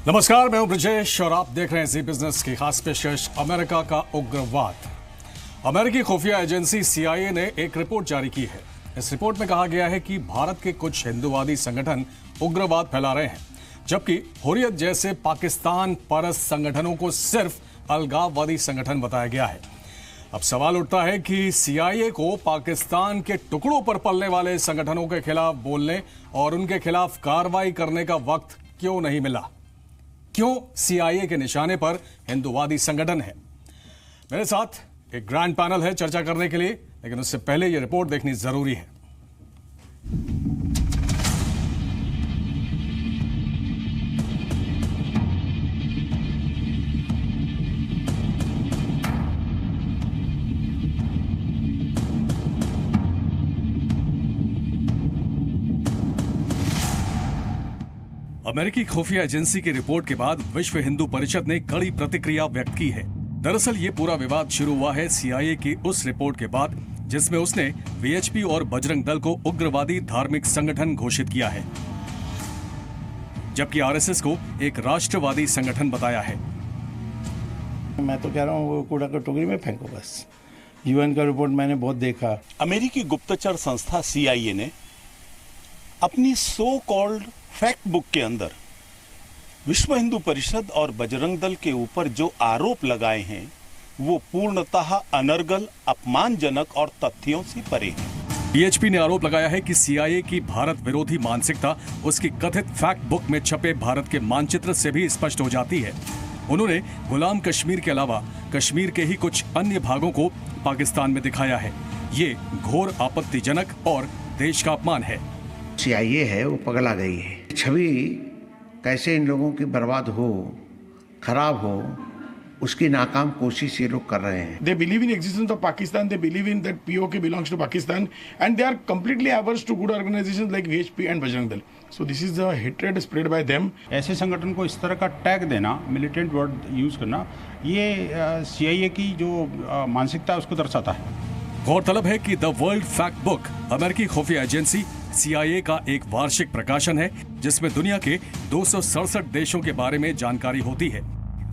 नमस्कार, मैं हूं ब्रजेश और आप देख रहे हैं जी बिजनेस की खास पेशकश अमेरिका का उग्रवाद। अमेरिकी खुफिया एजेंसी CIA ने एक रिपोर्ट जारी की है। इस रिपोर्ट में कहा गया है कि भारत के कुछ हिंदूवादी संगठन उग्रवाद फैला रहे हैं, जबकि हुर्रियत जैसे पाकिस्तान परस्त संगठनों को सिर्फ अलगाववादी संगठन बताया गया है। अब सवाल उठता है कि CIA को पाकिस्तान के टुकड़ों पर पलने वाले संगठनों के खिलाफ बोलने और उनके खिलाफ कार्रवाई करने का वक्त क्यों नहीं मिला? क्यों CIA के निशाने पर हिंदूवादी संगठन है? मेरे साथ एक ग्रैंड पैनल है चर्चा करने के लिए, लेकिन उससे पहले यह रिपोर्ट देखनी जरूरी है। अमेरिकी खुफिया एजेंसी की रिपोर्ट के बाद विश्व हिंदू परिषद ने कड़ी प्रतिक्रिया व्यक्त की है। दरअसल ये पूरा विवाद शुरू हुआ है CIA की उस रिपोर्ट के बाद जिसमें उसने VHP और बजरंग दल को उग्रवादी धार्मिक संगठन घोषित किया है, जबकि RSS को एक राष्ट्रवादी संगठन बताया है। मैं तो कह रहा हूँ वो कूड़ा कटोरी में फेंको बस। UN का रिपोर्ट मैंने बहुत देखा। अमेरिकी गुप्तचर संस्था CIA ने अपनी सो कॉल्ड फैक्ट बुक के अंदर विश्व हिंदू परिषद और बजरंग दल के ऊपर जो आरोप लगाए हैं वो पूर्णतः अनर्गल, अपमानजनक और तथ्यों से परे हैं। VHP ने आरोप लगाया है कि CIA की भारत विरोधी मानसिकता उसकी कथित फैक्ट बुक में छपे भारत के मानचित्र से भी स्पष्ट हो जाती है। उन्होंने गुलाम कश्मीर के अलावा कश्मीर के ही कुछ अन्य भागों को पाकिस्तान में दिखाया है। ये घोर आपत्तिजनक और देश का अपमान है। CIA है वो पगला गई है। छवि कैसे इन लोगों की बर्बाद हो, खराब हो, उसकी नाकाम कोशिश ये लोग कर रहे हैं। They believe in existence of Pakistan. They believe in that POK belongs to Pakistan, and they are completely averse to good organizations like VHP and Bajrang Dal. So this is the hatred spread by them. ऐसे संगठन को इस तरह का tag देना, militant word use करना, ये CIA की जो मानसिकता है उसको दर्शाता है। गौरतलब है कि द वर्ल्ड फैक्ट बुक अमेरिकी खुफिया एजेंसी CIA का एक वार्षिक प्रकाशन है, जिसमें दुनिया के 267 देशों के बारे में जानकारी होती है।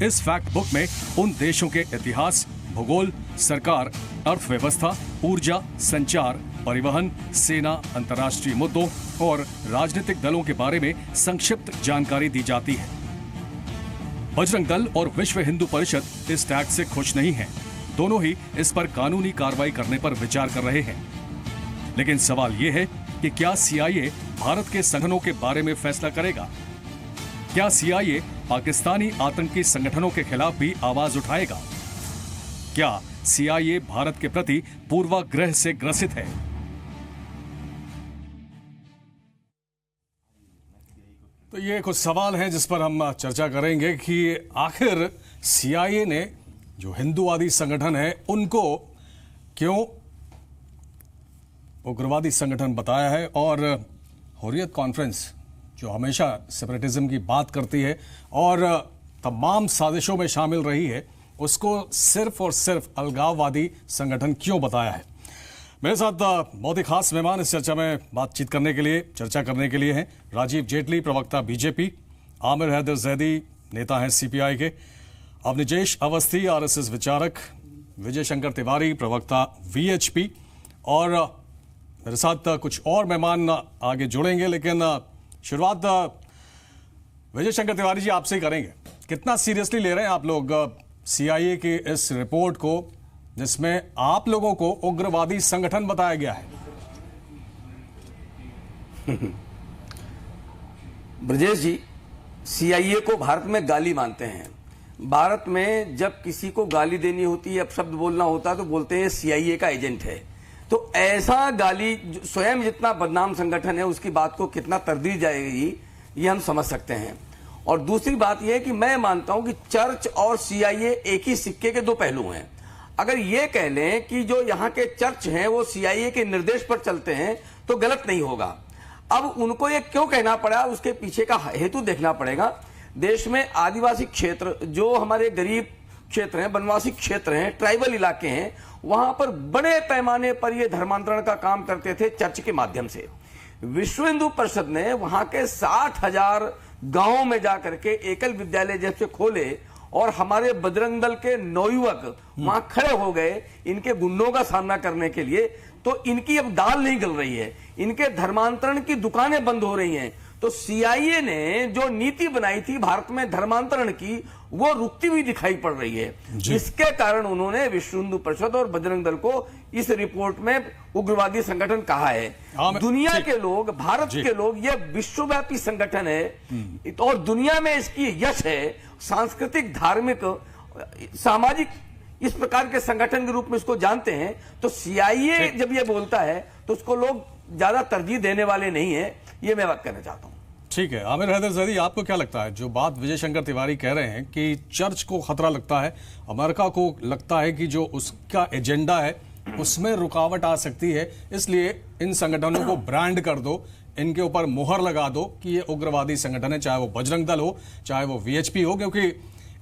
इस फैक्ट बुक में उन देशों के इतिहास, भूगोल, सरकार, अर्थव्यवस्था, ऊर्जा, संचार, परिवहन, सेना, अंतर्राष्ट्रीय मुद्दों और राजनीतिक दलों के बारे में संक्षिप्त जानकारी दी जाती है। बजरंग दल और विश्व हिंदू परिषद इस टैग से खुश नहीं हैं। दोनों ही इस पर कानूनी कार्रवाई करने पर विचार कर रहे हैं। लेकिन सवाल यह है कि क्या CIA भारत के संगठनों के बारे में फैसला करेगा? क्या CIA पाकिस्तानी आतंकी संगठनों के खिलाफ भी आवाज उठाएगा? क्या CIA भारत के प्रति पूर्वाग्रह से ग्रसित है? तो ये कुछ सवाल हैं जिस पर हम चर्चा करेंगे कि आखिर CIA ने जो हिंदूवादी संगठन है उनको क्यों उग्रवादी संगठन बताया है, और हुर्रियत कॉन्फ्रेंस जो हमेशा सेपरेटिज्म की बात करती है और तमाम साजिशों में शामिल रही है, उसको सिर्फ और सिर्फ अलगाववादी संगठन क्यों बताया है। मेरे साथ बहुत ही खास मेहमान इस चर्चा में बातचीत करने के लिए, चर्चा करने के लिए हैं राजीव जेटली, प्रवक्ता BJP, आमिर हैदर जैदी, नेता हैं CPI के, अवनिजेश अवस्थी, RSS विचारक, विजय शंकर तिवारी, प्रवक्ता VHP, और मेरे साथ कुछ और मेहमान आगे जुड़ेंगे। लेकिन शुरुआत विजय शंकर तिवारी जी आपसे ही करेंगे। कितना सीरियसली ले रहे हैं आप लोग CIA की इस रिपोर्ट को, जिसमें आप लोगों को उग्रवादी संगठन बताया गया है? ब्रजेश जी, CIA को भारत में गाली मानते हैं। भारत में जब किसी को गाली देनी होती है, अपशब्द बोलना होता है, तो बोलते हैं CIA का एजेंट है। तो ऐसा गाली स्वयं जितना बदनाम संगठन है उसकी बात को कितना तरदीद जाएगी ये हम समझ सकते हैं। और दूसरी बात यह है कि मैं मानता हूं कि चर्च और CIA एक ही सिक्के के दो पहलू हैं। अगर ये कह लें कि जो यहाँ के चर्च हैं वो CIA के निर्देश पर चलते हैं तो गलत नहीं होगा। अब उनको ये क्यों कहना पड़ा, उसके पीछे का हेतु देखना पड़ेगा। देश में आदिवासी क्षेत्र, जो हमारे गरीब क्षेत्र हैं, वनवासी क्षेत्र हैं, ट्राइबल इलाके हैं, वहां पर बड़े पैमाने पर ये धर्मांतरण का काम करते थे चर्च के माध्यम से। विश्व हिंदू परिषद ने वहां के 60,000 गांवों में जाकर के एकल विद्यालय जब से खोले और हमारे बजरंग दल के नौयुवक वहां खड़े हो गए इनके गुंडों का सामना करने के लिए, तो इनकी अब दाल नहीं गल रही है, इनके धर्मांतरण की दुकानें बंद हो रही हैं। तो सीआईए ने जो नीति बनाई थी भारत में धर्मांतरण की, वो रुकती हुई दिखाई पड़ रही है। इसके कारण उन्होंने विश्व हिंदू परिषद और बजरंग दल को इस रिपोर्ट में उग्रवादी संगठन कहा है। दुनिया के लोग, भारत के लोग, ये विश्वव्यापी संगठन है और दुनिया में इसकी यश है, सांस्कृतिक, धार्मिक, सामाजिक, इस प्रकार के संगठन के रूप में इसको जानते हैं। तो सीआईए जब ये बोलता है तो उसको लोग ज्यादा तरजीह देने वाले नहीं है, ये मैं बात कहना चाहता हूं। ठीक है, आमिर हैदर जैदी, आपको क्या लगता है जो बात विजय शंकर तिवारी कह रहे हैं कि चर्च को खतरा लगता है, अमेरिका को लगता है कि जो उसका एजेंडा है उसमें रुकावट आ सकती है, इसलिए इन संगठनों को ब्रांड कर दो, इनके ऊपर मुहर लगा दो कि ये उग्रवादी संगठन है, चाहे वो बजरंग दल हो, चाहे वो वीएचपी हो, क्योंकि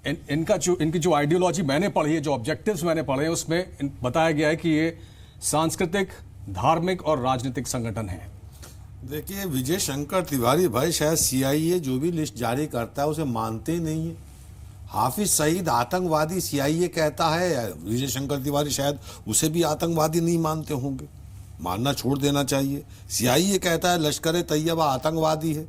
इनकी जो आइडियोलॉजी मैंने पढ़ी है, जो ऑब्जेक्टिव्स मैंने पढ़े हैं, उसमें बताया गया है कि ये सांस्कृतिक, धार्मिक और राजनीतिक संगठन है। देखिए, विजय शंकर तिवारी भाई शायद सीआईए जो भी लिस्ट जारी करता है उसे मानते ही नहीं है। हाफिज सईद आतंकवादी सीआईए कहता है, विजय शंकर तिवारी शायद उसे भी आतंकवादी नहीं मानते होंगे, मानना छोड़ देना चाहिए। सीआईए कहता है लश्कर तैयबा आतंकवादी है,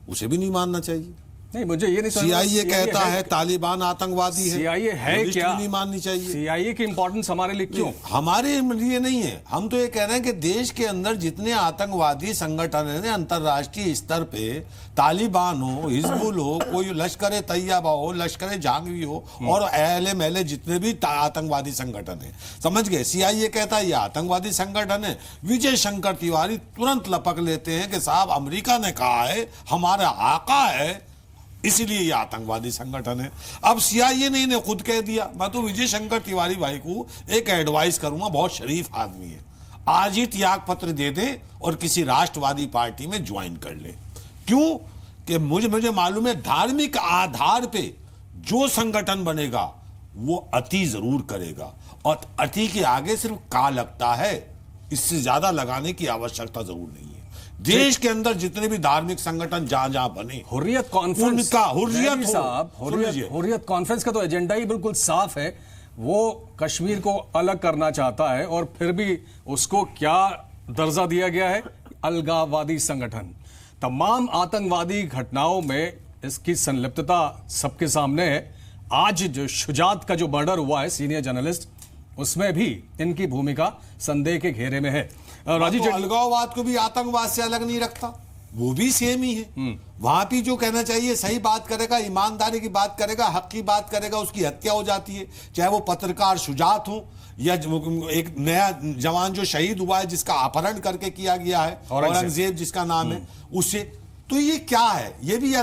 उसे भी नहीं मानना चाहिए। नहीं, मुझे ये नहीं समझ, सीआईए कहता है तालिबान आतंकवादी है, सीआईए है क्या, नहीं माननी चाहिए। सीआईए की इंपॉर्टेंस हमारे लिए क्यों? हमारे लिए नहीं है, हम तो ये कह रहे हैं कि देश के अंदर जितने आतंकवादी संगठन हैं अंतर्राष्ट्रीय स्तर पे, तालिबान हो, हिजबुल हो, कोई लश्कर तैयबा हो, लश्कर जहांगीर हो और एएलएमएलए, जितने भी आतंकवादी संगठन है, समझ गए। सीआईए कहता है ये आतंकवादी संगठन है, विजय शंकर तिवारी तुरंत लपक लेते हैं कि साहब अमेरिका ने कहा है, हमारा आका है, इसीलिए ये आतंकवादी संगठन है। अब सीआईए ने इन्हें खुद कह दिया। मैं तो विजय शंकर तिवारी भाई को एक एडवाइस करूंगा, बहुत शरीफ आदमी है, आज ही त्याग पत्र दे दे और किसी राष्ट्रवादी पार्टी में ज्वाइन कर ले। क्यों कि मुझे मालूम है धार्मिक आधार पे जो संगठन बनेगा वो अति जरूर करेगा, और अति के आगे सिर्फ का लगता है, इससे ज्यादा लगाने की आवश्यकता जरूर नहीं है। देश के अंदर जितने भी धार्मिक संगठन जहां बने, हुर्रियत कॉन्फ्रेंस उनका हुर्रियत कॉन्फ्रेंस का तो एजेंडा ही बिल्कुल साफ है, वो कश्मीर को अलग करना चाहता है और फिर भी उसको क्या दर्जा दिया गया है, अलगाववादी संगठन। तमाम आतंकवादी घटनाओं में इसकी संलिप्तता सबके सामने है। आज जो शुजात का जो मर्डर हुआ है, सीनियर जर्नलिस्ट, उसमें भी इनकी भूमिका संदेह के घेरे में है। राजीव, अलगाववाद को भी आतंकवाद से अलग नहीं रखता, वो भी सेम ही है। वहां भी जो कहना चाहिए सही बात करेगा, ईमानदारी की बात करेगा, हक की बात करेगा, उसकी हत्या हो जाती है। चाहे वो पत्रकार शुजात हो या एक नया जवान जो शहीद हुआ है जिसका अपहरण करके किया गया है, औरंगजेब जिसका नाम है, उससे। तो ये क्या है, ये भी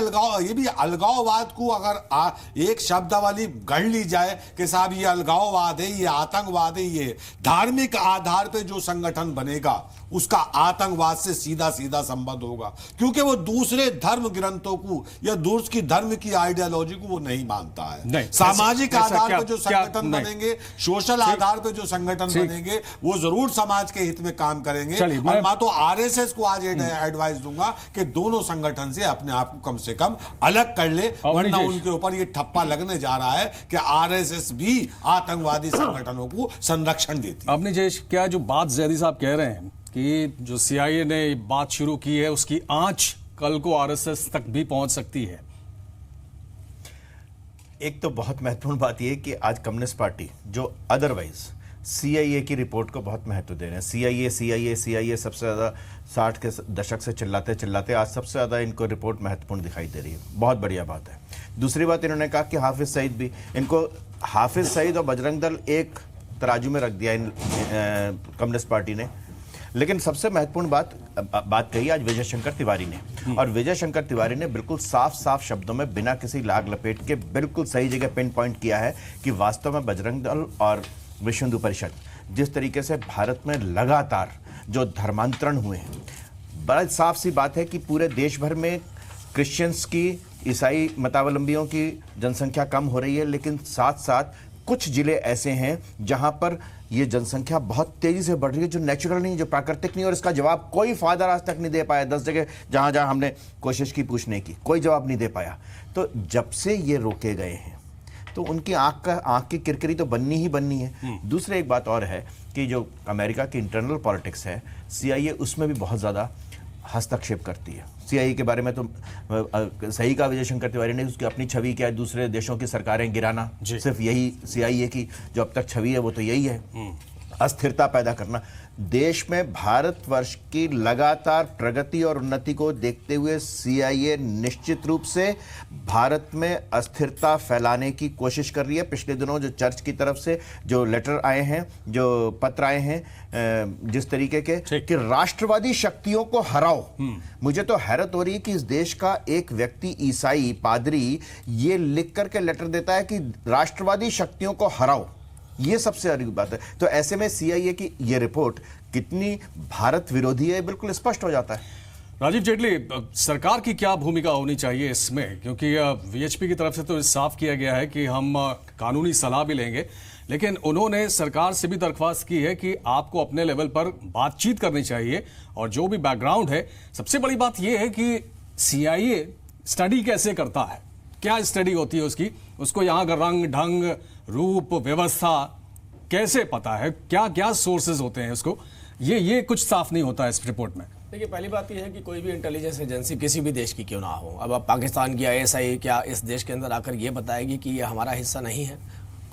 अलगाववाद को अगर एक शब्दावली गढ़ ली जाए कि साहब ये अलगाववाद है, ये आतंकवाद है, ये धार्मिक आधार पे जो संगठन बनेगा उसका आतंकवाद से सीधा सीधा संबंध होगा, क्योंकि वो दूसरे धर्म ग्रंथों को या दूसरी धर्म की आइडियोलॉजी को वो नहीं मानता है। सामाजिक आधार पे जो संगठन बनेंगे, सोशल आधार पे जो संगठन बनेंगे, वो जरूर समाज के हित में काम करेंगे। और मैं तो आरएसएस को आज एडवाइस दूंगा कि दोनों संगठन से अपने आप को कम से कम अलग कर ले, वरना उनके ऊपर ये ठप्पा लगने जा रहा है कि आरएसएस भी आतंकवादी संगठनों को संरक्षण देती है। अपनी जेश, क्या जो बात जैदी साहब कह रहे हैं कि जो सीआईए ने बात शुरू की है उसकी आंच कल को आरएसएस तक भी पहुंच सकती है? एक तो बहुत महत्वपूर्ण बात यह कि आज कम्युनिस्ट पार्टी जो अदरवाइज सीआईए की रिपोर्ट को बहुत महत्व दे रहे हैं, सीआईए सबसे ज्यादा 60 के दशक से चिल्लाते आज सबसे ज्यादा इनको रिपोर्ट महत्वपूर्ण दिखाई दे रही है, बहुत बढ़िया बात है। दूसरी बात इन्होंने कहा कि हाफिज सईद भी, इनको हाफिज सईद और बजरंग दल एक तराजू में रख दिया इन कम्युनिस्ट पार्टी ने। लेकिन सबसे महत्वपूर्ण बात कही आज विजय शंकर तिवारी ने, और विजय शंकर तिवारी ने बिल्कुल साफ शब्दों में बिना किसी लाग लपेट के बिल्कुल सही जगह पिन पॉइंट किया है कि वास्तव में बजरंग दल और विश्व हिंदू परिषद जिस तरीके से भारत में लगातार जो धर्मांतरण हुए हैं, बड़ा साफ सी बात है कि पूरे देश भर में क्रिश्चियंस की, ईसाई मतावलंबियों की जनसंख्या कम हो रही है, लेकिन साथ साथ कुछ जिले ऐसे हैं जहां पर ये जनसंख्या बहुत तेजी से बढ़ रही है, जो नेचुरल नहीं, जो प्राकृतिक नहीं, और इसका जवाब कोई फादर आज तक नहीं दे पाया। 10 जगह जहां जहां हमने कोशिश की पूछने की, कोई जवाब नहीं दे पाया। तो जब से ये रोके गए हैं तो उनकी आंख की किरकिरी तो बननी ही बननी है। दूसरी एक बात और है कि जो अमेरिका की इंटरनल पॉलिटिक्स है, CIA उसमें भी बहुत ज़्यादा हस्तक्षेप करती है। CIA के बारे में तो सही का विजय शंकर तिवारी ने उसकी अपनी छवि क्या है, दूसरे देशों की सरकारें गिराना, सिर्फ यही CIA की जो अब तक छवि है वो तो यही है, अस्थिरता पैदा करना। देश में भारतवर्ष की लगातार प्रगति और उन्नति को देखते हुए CIA निश्चित रूप से भारत में अस्थिरता फैलाने की कोशिश कर रही है। पिछले दिनों जो चर्च की तरफ से जो लेटर आए हैं, जो पत्र आए हैं जिस तरीके के कि राष्ट्रवादी शक्तियों को हराओ, मुझे तो हैरत हो रही है कि इस देश का एक व्यक्ति, ईसाई पादरी, ये लिख करके लेटर देता है कि राष्ट्रवादी शक्तियों को हराओ। ये सबसे बड़ी बात है। तो ऐसे में CIA की ये रिपोर्ट कितनी भारत विरोधी है बिल्कुल स्पष्ट हो जाता है। राजीव जेटली, सरकार की क्या भूमिका होनी चाहिए इसमें, क्योंकि VHP की तरफ से तो साफ किया गया है कि हम कानूनी सलाह भी लेंगे, लेकिन उन्होंने सरकार से भी दरख्वास्त की है कि आपको अपने लेवल पर बातचीत करनी चाहिए। और जो भी बैकग्राउंड है, सबसे बड़ी बात यह है कि CIA स्टडी कैसे करता है, क्या स्टडी होती है उसको यहाँ का रंग ढंग रूप व्यवस्था कैसे पता है, क्या क्या सोर्सेज होते हैं उसको, ये कुछ साफ नहीं होता है इस रिपोर्ट में। देखिए, पहली बात यह है कि कोई भी इंटेलिजेंस एजेंसी किसी भी देश की क्यों ना हो, अब पाकिस्तान की ISI क्या इस देश के अंदर आकर ये बताएगी कि ये हमारा हिस्सा नहीं है?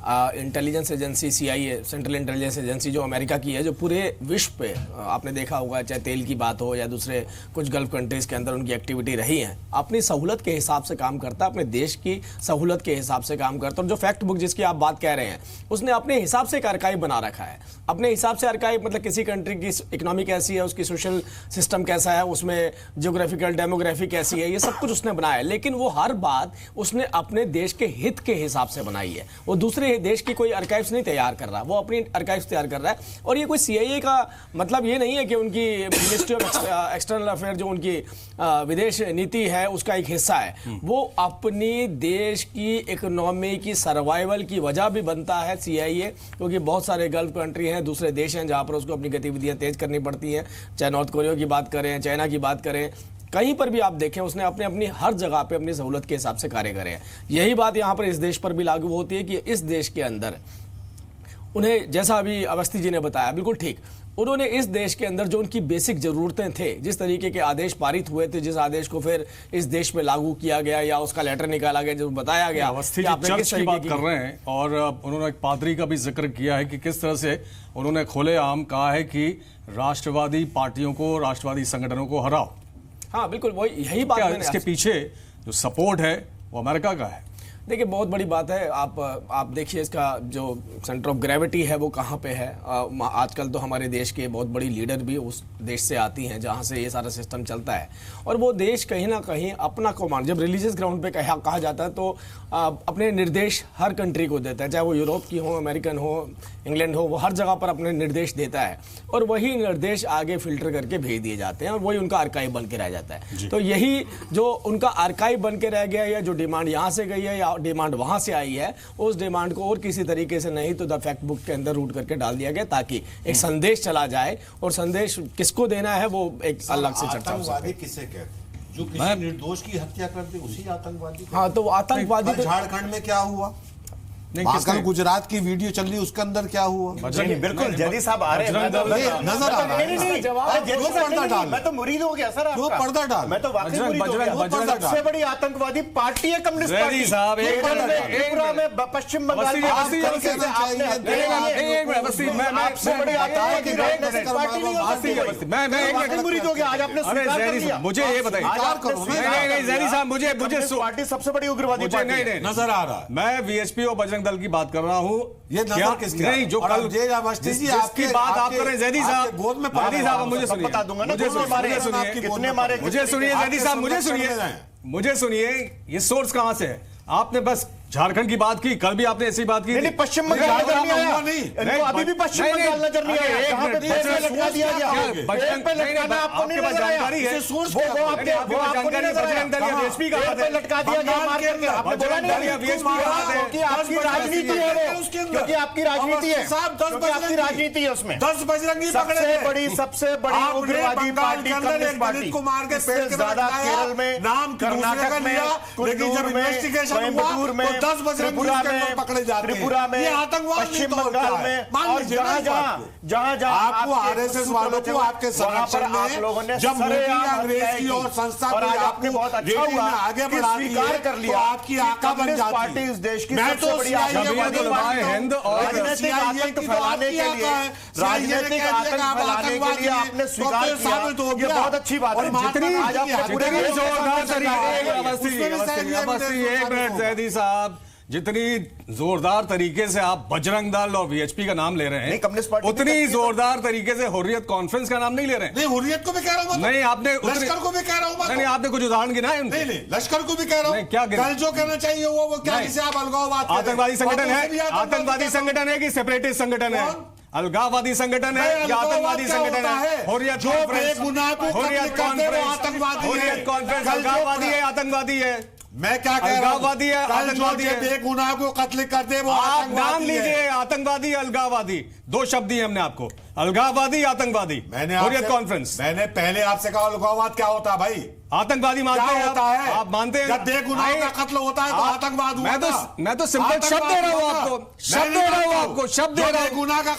Intelligence agency CIA, central intelligence agency जो अमेरिका की है, जो पूरे विश्व पे आपने देखा होगा, चाहे तेल की बात हो या दूसरे कुछ गल्फ कंट्रीज के अंदर उनकी एक्टिविटी रही है, अपनी सहूलत के हिसाब से काम करता है, अपने देश की सहूलत के हिसाब से काम करता है। और जो फैक्ट बुक जिसकी आप बात कह रहे हैं, उसने अपने हिसाब से एक आर्काइव बना रखा है, अपने हिसाब से आर्काइव, मतलब किसी कंट्री की इकोनॉमी कैसी है, उसकी सोशल सिस्टम कैसा है, उसमें जियोग्राफिकल डेमोग्राफी कैसी है, ये सब कुछ उसने बनाया है। लेकिन वो हर बात उसने अपने देश के हित के हिसाब से बनाई है। वो दूसरे देश की कोई आर्काइव्स नहीं तैयार कर रहा, वो अपनी आर्काइव्स तैयार कर रहा है। और ये कोई CIA का मतलब ये नहीं है कि उनकी मिनिस्ट्री ऑफ एक्सटर्नल अफेयर जो उनकी विदेश नीति है उसका एक हिस्सा है। वो अपनी देश की इकोनॉमी की सर्वाइवल की वजह भी बनता है CIA, क्योंकि बहुत सारे गल्फ कंट्री हैं, दूसरे देश हैं जहां पर उसको अपनी गतिविधियां तेज करनी पड़ती हैं, चाहे नॉर्थ कोरिया की बात करें, चाइना की बात करें, कहीं पर भी आप देखें उसने अपनी हर जगह पे अपनी सहूलत के हिसाब से कार्य करे हैं। यही बात यहाँ पर इस देश पर भी लागू होती है कि इस देश के अंदर उन्हें, जैसा अभी अवस्थी जी ने बताया बिल्कुल ठीक, उन्होंने इस देश के अंदर जो उनकी बेसिक जरूरतें थे, जिस तरीके के आदेश पारित हुए थे, जिस आदेश को फिर इस देश में लागू किया गया या उसका लेटर निकाला गया, जो बताया गया, अवस्थी जी चर्च की बात कर रहे हैं और उन्होंने एक पादरी का भी जिक्र किया है कि किस तरह से उन्होंने खुलेआम कहा है कि राष्ट्रवादी पार्टियों को, राष्ट्रवादी संगठनों को हराओ। हाँ बिल्कुल, वही यही बात। इसके पीछे जो सपोर्ट है वो अमेरिका का है। देखिए, बहुत बड़ी बात है। आप देखिए इसका जो सेंटर ऑफ ग्रेविटी है वो कहाँ पे है। आजकल तो हमारे देश के बहुत बड़ी लीडर भी उस देश से आती हैं जहाँ से ये सारा सिस्टम चलता है। और वो देश कहीं ना कहीं अपना कमांड, जब रिलीजियस ग्राउंड पे कहा जाता है तो अपने निर्देश हर कंट्री को देता है, चाहे वो यूरोप की हो, अमेरिकन हो, इंग्लैंड हो, वो हर जगह पर अपने निर्देश देता है और वही निर्देश आगे फिल्टर करके भेज दिए जाते हैं और वही उनका आर्काइव बन के रह जाता है। तो यही जो उनका आर्काइव बन के रह गया या जो डिमांड यहाँ से गई है या डिमांड वहां से आई है, उस डिमांड को और किसी तरीके से नहीं तो द फैक्ट बुक के अंदर रूट करके डाल दिया गया ताकि एक संदेश चला जाए। और संदेश किसको देना है वो एक अलग से चर्चा हो सकती है। किसे कहते हैं? जो किसी निर्दोष की हत्या कर दे उसी आतंकवादी। हाँ, तो आतंकवादी झारखंड में क्या हुआ? कल गुजरात की वीडियो चल रही, उसके अंदर क्या हुआ? बिल्कुल जैदी साहब आ रहे हैं, नजर आ रहा है। मैं तो मुरीद हो गया सर, क्यों पर्दा डाल? मैं तो वाकई मुरीद हो गया। सबसे बड़ी आतंकवादी पार्टी है कम्युनिस्ट पार्टी साहब। त्रिपुरा में, पश्चिम बंगाल में मुरीद हो गया। आज आपने मुझे ये बताइए साहब, मुझे पार्टी सबसे बड़ी उग्रवादी पार्टी नजर आ रहा है। मैं VHP और बजरंग दल की बात कर रहा हूँ। ये नजर किसकी? नहीं, जो कल जिसकी बात आप कर रहे हैं जैदी साहब, जैदी साहब मुझे सुनिए, बता दूंगा ना, मुझे सुनिए जैदी साहब, मुझे सुनिए, ये सोर्स कहां से है? आपने बस झारखंड की बात की, कल भी आपने ऐसी बात की थी। पश्चिम बंगाल नजर नहीं आया, इनको अभी भी पश्चिम बंगाल नजर नहीं आया, कहां पे पेड़ पे लटका दिया गया, पेड़ पे लटकाना आपको नहीं नजर आया, जानकारी है, वो आपको नहीं नजर आया, बीएसपी का पेड़ पे लटका दिया गया मार करके, आपने बोला नहीं बीएसपी का बात है, क्योंकि आपकी राजनीति है वो, क्योंकि आपकी राजनीति है, क्योंकि आपकी राजनीति है उसमें 10 बजरंगी पकड़े, सबसे बड़ी उग्रवादी पार्टी कम्युनिस्ट पार्टी को मार के पेड़ के ज्यादा केरल में, नाम कर्नाटक में, लेकिन जब इन्वेस्टिगेशन हुआ तो 10 बजरंगी पकड़े जाते हैं। त्रिपुरा में, ये आतंकवाद पश्चिम बंगाल में, और जहां आपको आरएसएस वालों को आपके संरक्षण में जब मोदी अंग्रेज की और संस्था को आपने बहुत अच्छा हुआ आगे बढ़ा स्वीकार कर लिया, आपकी आका बन जाती पार्टी इस देश की मैं तो सबसे बड़ी हिंद और राजनीतिक आतंक फैलाने के लिए, राजनीतिक आतंक फैलाने के लिए आपने स्वीकार किया, ये बहुत अच्छी बात है। जितनी जोरदार जितनी जोरदार तरीके से आप बजरंग दल और वीएचपी का नाम ले रहे हैं, उतनी जोरदार तरीके से हुर्रियत कॉन्फ्रेंस का नाम नहीं ले रहे हैं। नहीं, हुर्रियत को भी कह रहा हूं, नहीं आपने लश्कर को भी कह रहा हूं, नहीं आपने कुछ उदाहरण गिनाए उनके? नहीं, लश्कर को भी कह रहा हूं, क्या कल जो कहना चाहिए वो क्या, जिसे आप अलगाववाद आतंकवादी संगठन है, आतंकवादी संगठन है कि सेपरेटिस्ट संगठन है? अलगाववादी संगठन है या आतंकवादी संगठन है? हुर्रियत कॉन्फ्रेंस अलगाववादी है, आतंकवादी है? मैं क्या कह रहा हूं, अलगाववादी है, आतंकवादी है? बेगुनाह को कत्ल कर दे वो आप नाम लीजिए, आतंकवादी अलगाववादी, दो शब्द दिए हमने आपको, अलगाववादी आतंकवादी। हुर्रियत कॉन्फ्रेंस, मैंने पहले आपसे कहा अलगाववाद क्या होता है भाई? आतंकवादी मानते हैं होता है? आप मानते हैं? जब बेगुनाह का कत्ल होता है तो आतंकवाद हुआ। मैं तो सिंपल शब्द दे रहा हूं आपको, शब्द दे रहा हूं आपको, शब्द दे रहा हूं।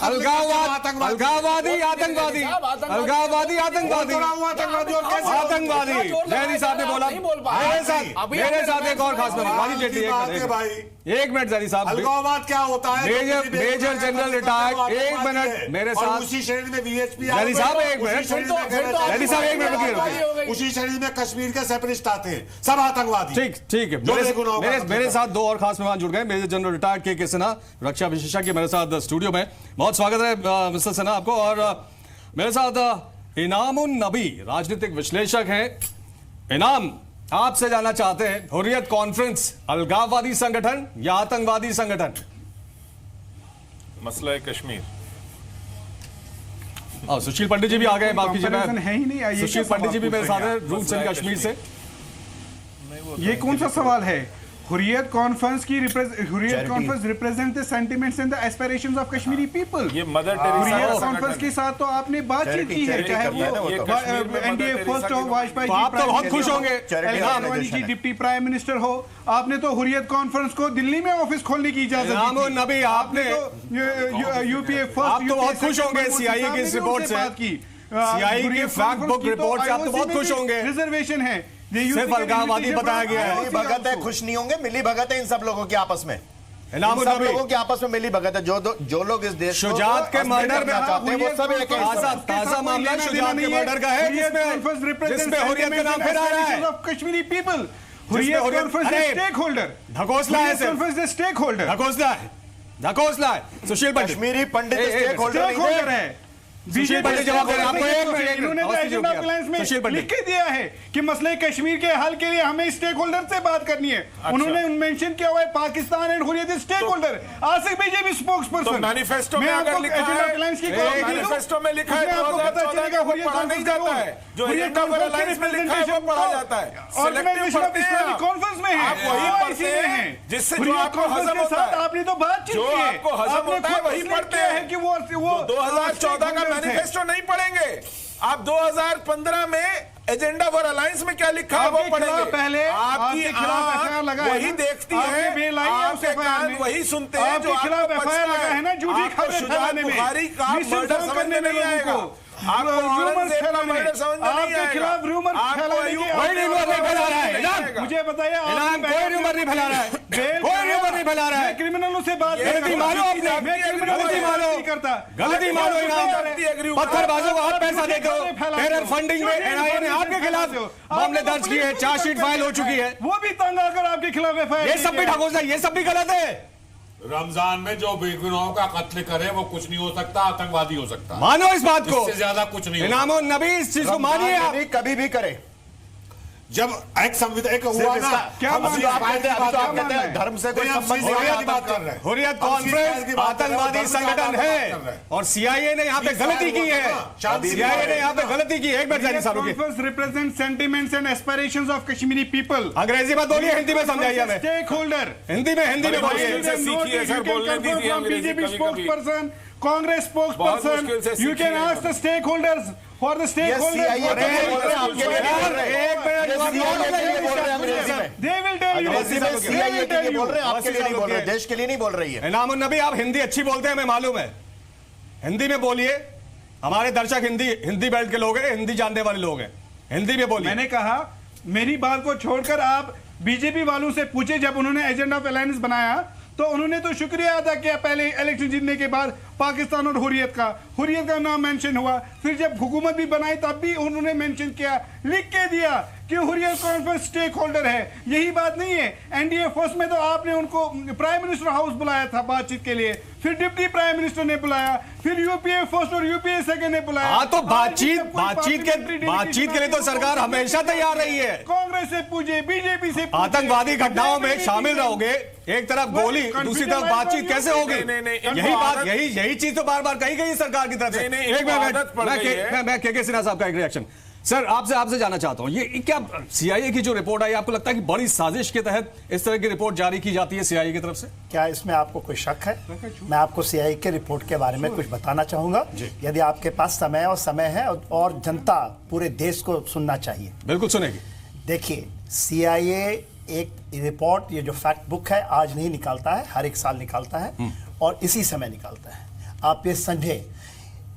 अलगाववादी आतंकवादी, अलगाववादी आतंकवादी, आतंकवादी। जयदी साहब ने बोला, मेरे साथ एक और खास बात, एक मिनट जयदी साहब, अलगाववाद क्या होता है? मेजर जनरल रिटायर्ड, एक मिनट मेरे साथ, उसी श्रेणी में वीएचपी, जयदी साहब एक मिनट, जयदी साहब एक मिनट, उसी श्रेणी में कश्मीर के सेपरेटिस्ट आते हैं, सब आतंकवादी। ठीक है, मेरे साथ दो और खास मेहमान जुड़ गए, मेजर जनरल रिटायर्ड के सिन्हा, रक्षा विशेषज्ञ मेरे साथ स्टूडियो में। बहुत स्वागत है मिस्टर सिन्हा आपको। और मेरे साथ इनामुन नबी, राजनीतिक विश्लेषक हैं। इनाम, आपसे जानना चाहते हैं, हुर्रियत कॉन्फ्रेंस अलगाववादी संगठन या आतंकवादी संगठन? मसला है कश्मीर। सुशील पंडित जी भी आ गए, माफ कीजिए, है ही नहीं। सुशील पंडित जी भी मेरे साथ हैं, रूट्स इन कश्मीर से। ये कौन सा सवाल है? Hurriyat conference represent the sentiments and the aspirations of Kashmiri people. ये मदर टेरेसा हुर्रियत कॉन्फ्रेंस के साथ तो आपने बातचीत की है, चाहे वो एनडीए फर्स्ट हो, वाजपेयी जी, आप तो बहुत खुश होंगे, जी डिप्टी प्राइम मिनिस्टर हो, आपने तो हुर्रियत कॉन्फ्रेंस को दिल्ली में ऑफिस खोलने की इजाजत दी। नबी, आपने यूपीए फर्स्ट, आप तो बहुत खुश होंगे सीआईए की रिपोर्ट से, सीआईए की फैक्ट बुक रिपोर्ट से आप तो बहुत खुश होंगे। रिजर्वेशन है, सिर्फ अलगाववादी बताया गया है। मिली भगत है, खुश नहीं होंगे, मिली भगत है इन सब लोगों की आपस में, सब लोगों की आपस में मिली भगत है। जो लोग इस देश शुजात के मर्डर में चाहते हैं वो सब एक ताजा मामला शुजात के मर्डर का है, जिसमें हुर्रियत का नाम फिर आ रहा है। Kashmiri people, Hurriyat conference stakeholder, ढकोसला है, स्टेक होल्डर, ढकोसला है। सुशील पंडित, कश्मीरी पंडित स्टेक होल्डर है। सुशील पंडित जवाब दे रहे हैं आपको। इन्होंने तो एजेंडा ऑफ अलायंस में लिख के दिया है कि मसले कश्मीर के हल के लिए हमें स्टेक होल्डर से बात करनी है। उन्होंने मेंशन किया हुआ है Pakistan and Hurriyat stakeholder. Asif BJP spokesperson, manifesto में अगर लिखा है, मैनिफेस्टो में लिखा है 2014 का हुर्रियत पढ़ा नहीं जाता है, जो एजेंडा ऑफ अलायंस में लिखा है वो पढ़ा जाता है। ऑर्गेनाइजेशन ऑफ इस्लामिक कॉन्फ्रेंस में है, आप वही पढ़ते हैं जिससे जो आपको हजम होता है। आपने तो बातचीत की है, आपको हजम होता है वही पढ़ते हैं कि वो 2014 का मैनिफेस्टो नहीं पढ़ेंगे आप। 2015 में एजेंडा फॉर अलायंस में क्या लिखा है वो पढ़ेंगे। पहले आपकी आंख वही देखती है, आपके कान वही सुनते हैं जो आपको पचता है। शुजात बुखारी का मर्डर समझ में नहीं आएगा, आपको औरंगजेब का मर्डर समझ में नहीं आएगा, आपको अयूब मुझे बताइए, कोई रूमर नहीं फैला रहा है, कोई रूमर नहीं फैला रहा है। क्रिमिनलों से बात गलती मानो आपने, गलती मानो इनाम, पत्थरबाजों को आप पैसा देते हो, टेरर फंडिंग में एनआईए ने आपके खिलाफ मामले दर्ज किए हैं, चार्जशीट फाइल हो चुकी है, वो भी तंग आकर आपके खिलाफ एफआईआर, ये सब भी ढकोसला, ये सब भी गलत है। रमजान में जो बेगुनाहों का कत्ल करे वो कुछ नहीं हो सकता, आतंकवादी हो सकता है। मानो इस बात को, इससे ज्यादा कुछ नहीं। इनामुन नबी इस चीज को मानिए आप। कभी भी करे, जब एक संविधान एक हुआ ना, क्या हम मानते हैं? अभी तो आप कहते हैं धर्म से कोई संबंध नहीं है। बात कर रहे हैं। हुर्रियत कॉन्फ्रेंस आतंकवादी संगठन है और सीआईए ने यहाँ पे गलती की है। सीआईए ने यहाँ पे गलती की है। एक मिनट जानी सालों की represent sentiments and aspirations of Kashmiri people. अंग्रेजी में बोलिए, हिंदी में समझाइए हमें। स्टेक होल्डर हिंदी में बोलिए। BJP spokesperson, Congress spokesperson, you can ask the stakeholders for the stake देश के लिए नहीं बोल रही है। इनाम उन नबी, आप हिंदी अच्छी बोलते हैं, हमें मालूम है। हिंदी में बोलिए, हमारे दर्शक हिंदी बेल्ट के लोग हैं, हिंदी जानने वाले लोग हैं, हिंदी में बोलिए। मैंने कहा मेरी बात को छोड़कर आप बीजेपी वालों से पूछे, जब उन्होंने एजेंडा ऑफ अलायंस बनाया तो उन्होंने तो शुक्रिया अदा किया पहले इलेक्शन जीतने के बाद पाकिस्तान और हुर्रियत का नाम मेंशन हुआ। फिर जब हुकूमत भी बनाई तब भी उन्होंने मेंशन किया, लिख के दिया कि हुर्रियत कॉन्फ्रेंस स्टेक होल्डर है। यही बात नहीं है? एनडीए फर्स्ट में तो आपने उनको प्राइम मिनिस्टर हाउस बुलाया था बातचीत के लिए, फिर डिप्टी प्राइम मिनिस्टर ने बुलाया, फिर यूपीए फर्स्ट और यूपीए सेकंड ने बुलाया। हाँ, तो बातचीत के लिए तो सरकार हमेशा तैयार रही है। कांग्रेस से पूछे, बीजेपी से पूछे। आतंकवादी घटनाओं में शामिल रहोगे, एक तरफ गोली दूसरी तरफ बातचीत कैसे होगी? यही बात, यही चीज तो बार बार कही गई सरकार की तरफ से। मैं के सिन्हा साहब का एक रिएक्शन सर आपसे जानना चाहता हूं, ये क्या सीआईए की जो रिपोर्ट आई, आपको लगता है कि बड़ी साजिश के तहत इस तरह की रिपोर्ट जारी की जाती है सीआईए की तरफ से? क्या इसमें आपको कोई शक है? मैं आपको सीआईए के रिपोर्ट के बारे में कुछ बताना चाहूंगा, यदि आपके पास समय है और जनता पूरे देश को सुनना चाहिए। बिल्कुल सुनेगी। देखिए, सीआईए एक रिपोर्ट, ये जो फैक्ट बुक है, आज नहीं निकालता है, हर एक साल निकालता है और इसी समय निकालता है। आप ये समझे,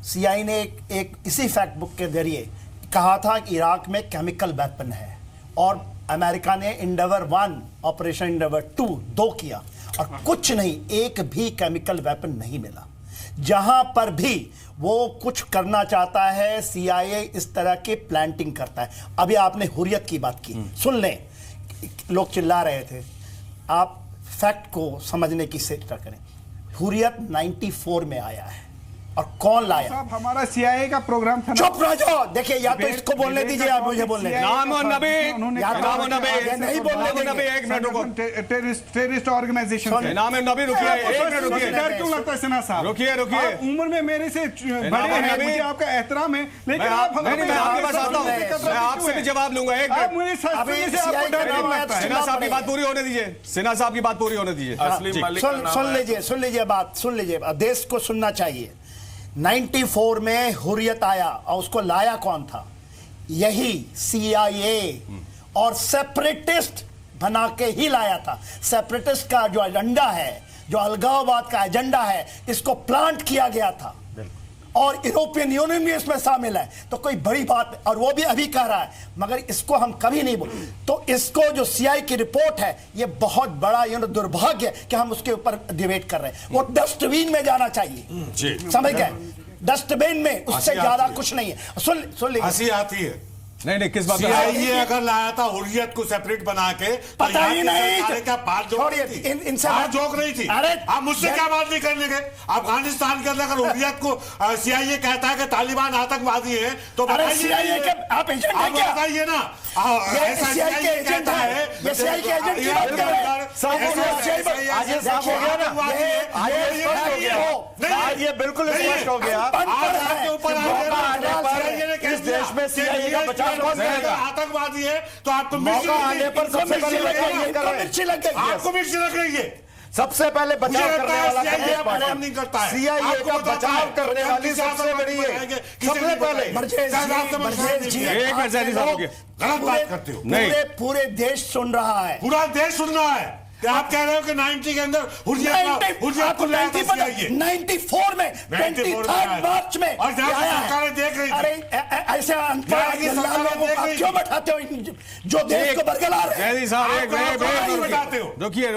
सीआईए ने एक इसी फैक्ट बुक के जरिए कहा था कि इराक में केमिकल वेपन है और अमेरिका ने इंडेवर 1 ऑपरेशन इंडेवर 2 किया और कुछ नहीं, एक भी केमिकल वेपन नहीं मिला। जहां पर भी वो कुछ करना चाहता है, सीआईए इस तरह के प्लांटिंग करता है। अभी आपने हुर्रियत की बात की, सुन लें, लोग चिल्ला रहे थे, आप फैक्ट को समझने की चेष्टा करें। हुर्रियत 94 में आया है और कौन लाया? साहब, हमारा सीआईए का प्रोग्राम था। चुप रह जाओ। देखिए, या तो इसको बोलने दीजिए या मुझे बोलने दीजिए। नहीं बोलने टेररिस्ट ऑर्गेनाइजेशन नाम नबी, रुकिए डर क्यों लगता है सिन्हा साहब? रुकिए उम्र में मेरे से बड़े हैं, मुझे आपका एहतराम है, लेकिन मैं आपके पास आता हूँ, मैं आपसे भी जवाब लूंगा। एक मुझे सिन्हा साहब की बात पूरी होने दीजिए, सिन्हा साहब की बात पूरी होने दीजिए। सुन लीजिए बात, सुन लीजिए, देश को सुनना चाहिए। 94 में हुर्रियत आया और उसको लाया कौन था? यही सीआईए, और सेपरेटिस्ट बना के ही लाया था। सेपरेटिस्ट का जो एजेंडा है, जो अलगाववाद का एजेंडा है, इसको प्लांट किया गया था और यूरोपियन यूनियन भी इसमें शामिल है। तो कोई बड़ी बात, और वो भी अभी कह रहा है, मगर इसको हम कभी नहीं बोल। तो इसको जो सीआईए की रिपोर्ट है, ये बहुत बड़ा दुर्भाग्य है कि हम उसके ऊपर डिबेट कर रहे हैं। वो डस्टबिन में जाना चाहिए, समझ गए? डस्टबिन में, उससे ज्यादा कुछ नहीं है। सुन लीजिए, हंसी आती है। नहीं, किस बात? सीआईए अगर लाया था हुर्रियत को सेपरेट बना के, पता ही नहीं, क्या बात जोक रही थी? आप मुझसे क्या बात नहीं करने गए? अफगानिस्तान के अंदर अगर हुर्रियत को सीआईए कहता है कि तालिबान आतंकवादी है, तो सीआईए के आप एजेंट हैं क्या? बताइए ना। सीआईए के एजेंट है, ये सीआईए के एजेंट की बात कर रहे हैं। ये बिल्कुल स्पष्ट हो गया। इस देश में सीआईए का बचाव कौन करेगा? आतंकवादी है तो आपको मौका आने पर सबसे पहले मिर्ची लग गई, आपको मिर्ची लग रही है। सबसे पहले बचाव करने वाला नहीं करता है, सीआईए का बचाव करने वाली सबसे बड़ी है। सबसे पहले गलत बात करते हो। पूरे देश सुन रहा है, पूरा देश सुन रहा है। आप कह रहे हो कि 90 के अंदर हुर्रियत को 94 में 23 मार्च में और सरकारें देख रही थी। अरे ऐसे लोगों को क्यों बैठाते हो जो देश को बरगला रहे हैं? रुकिए,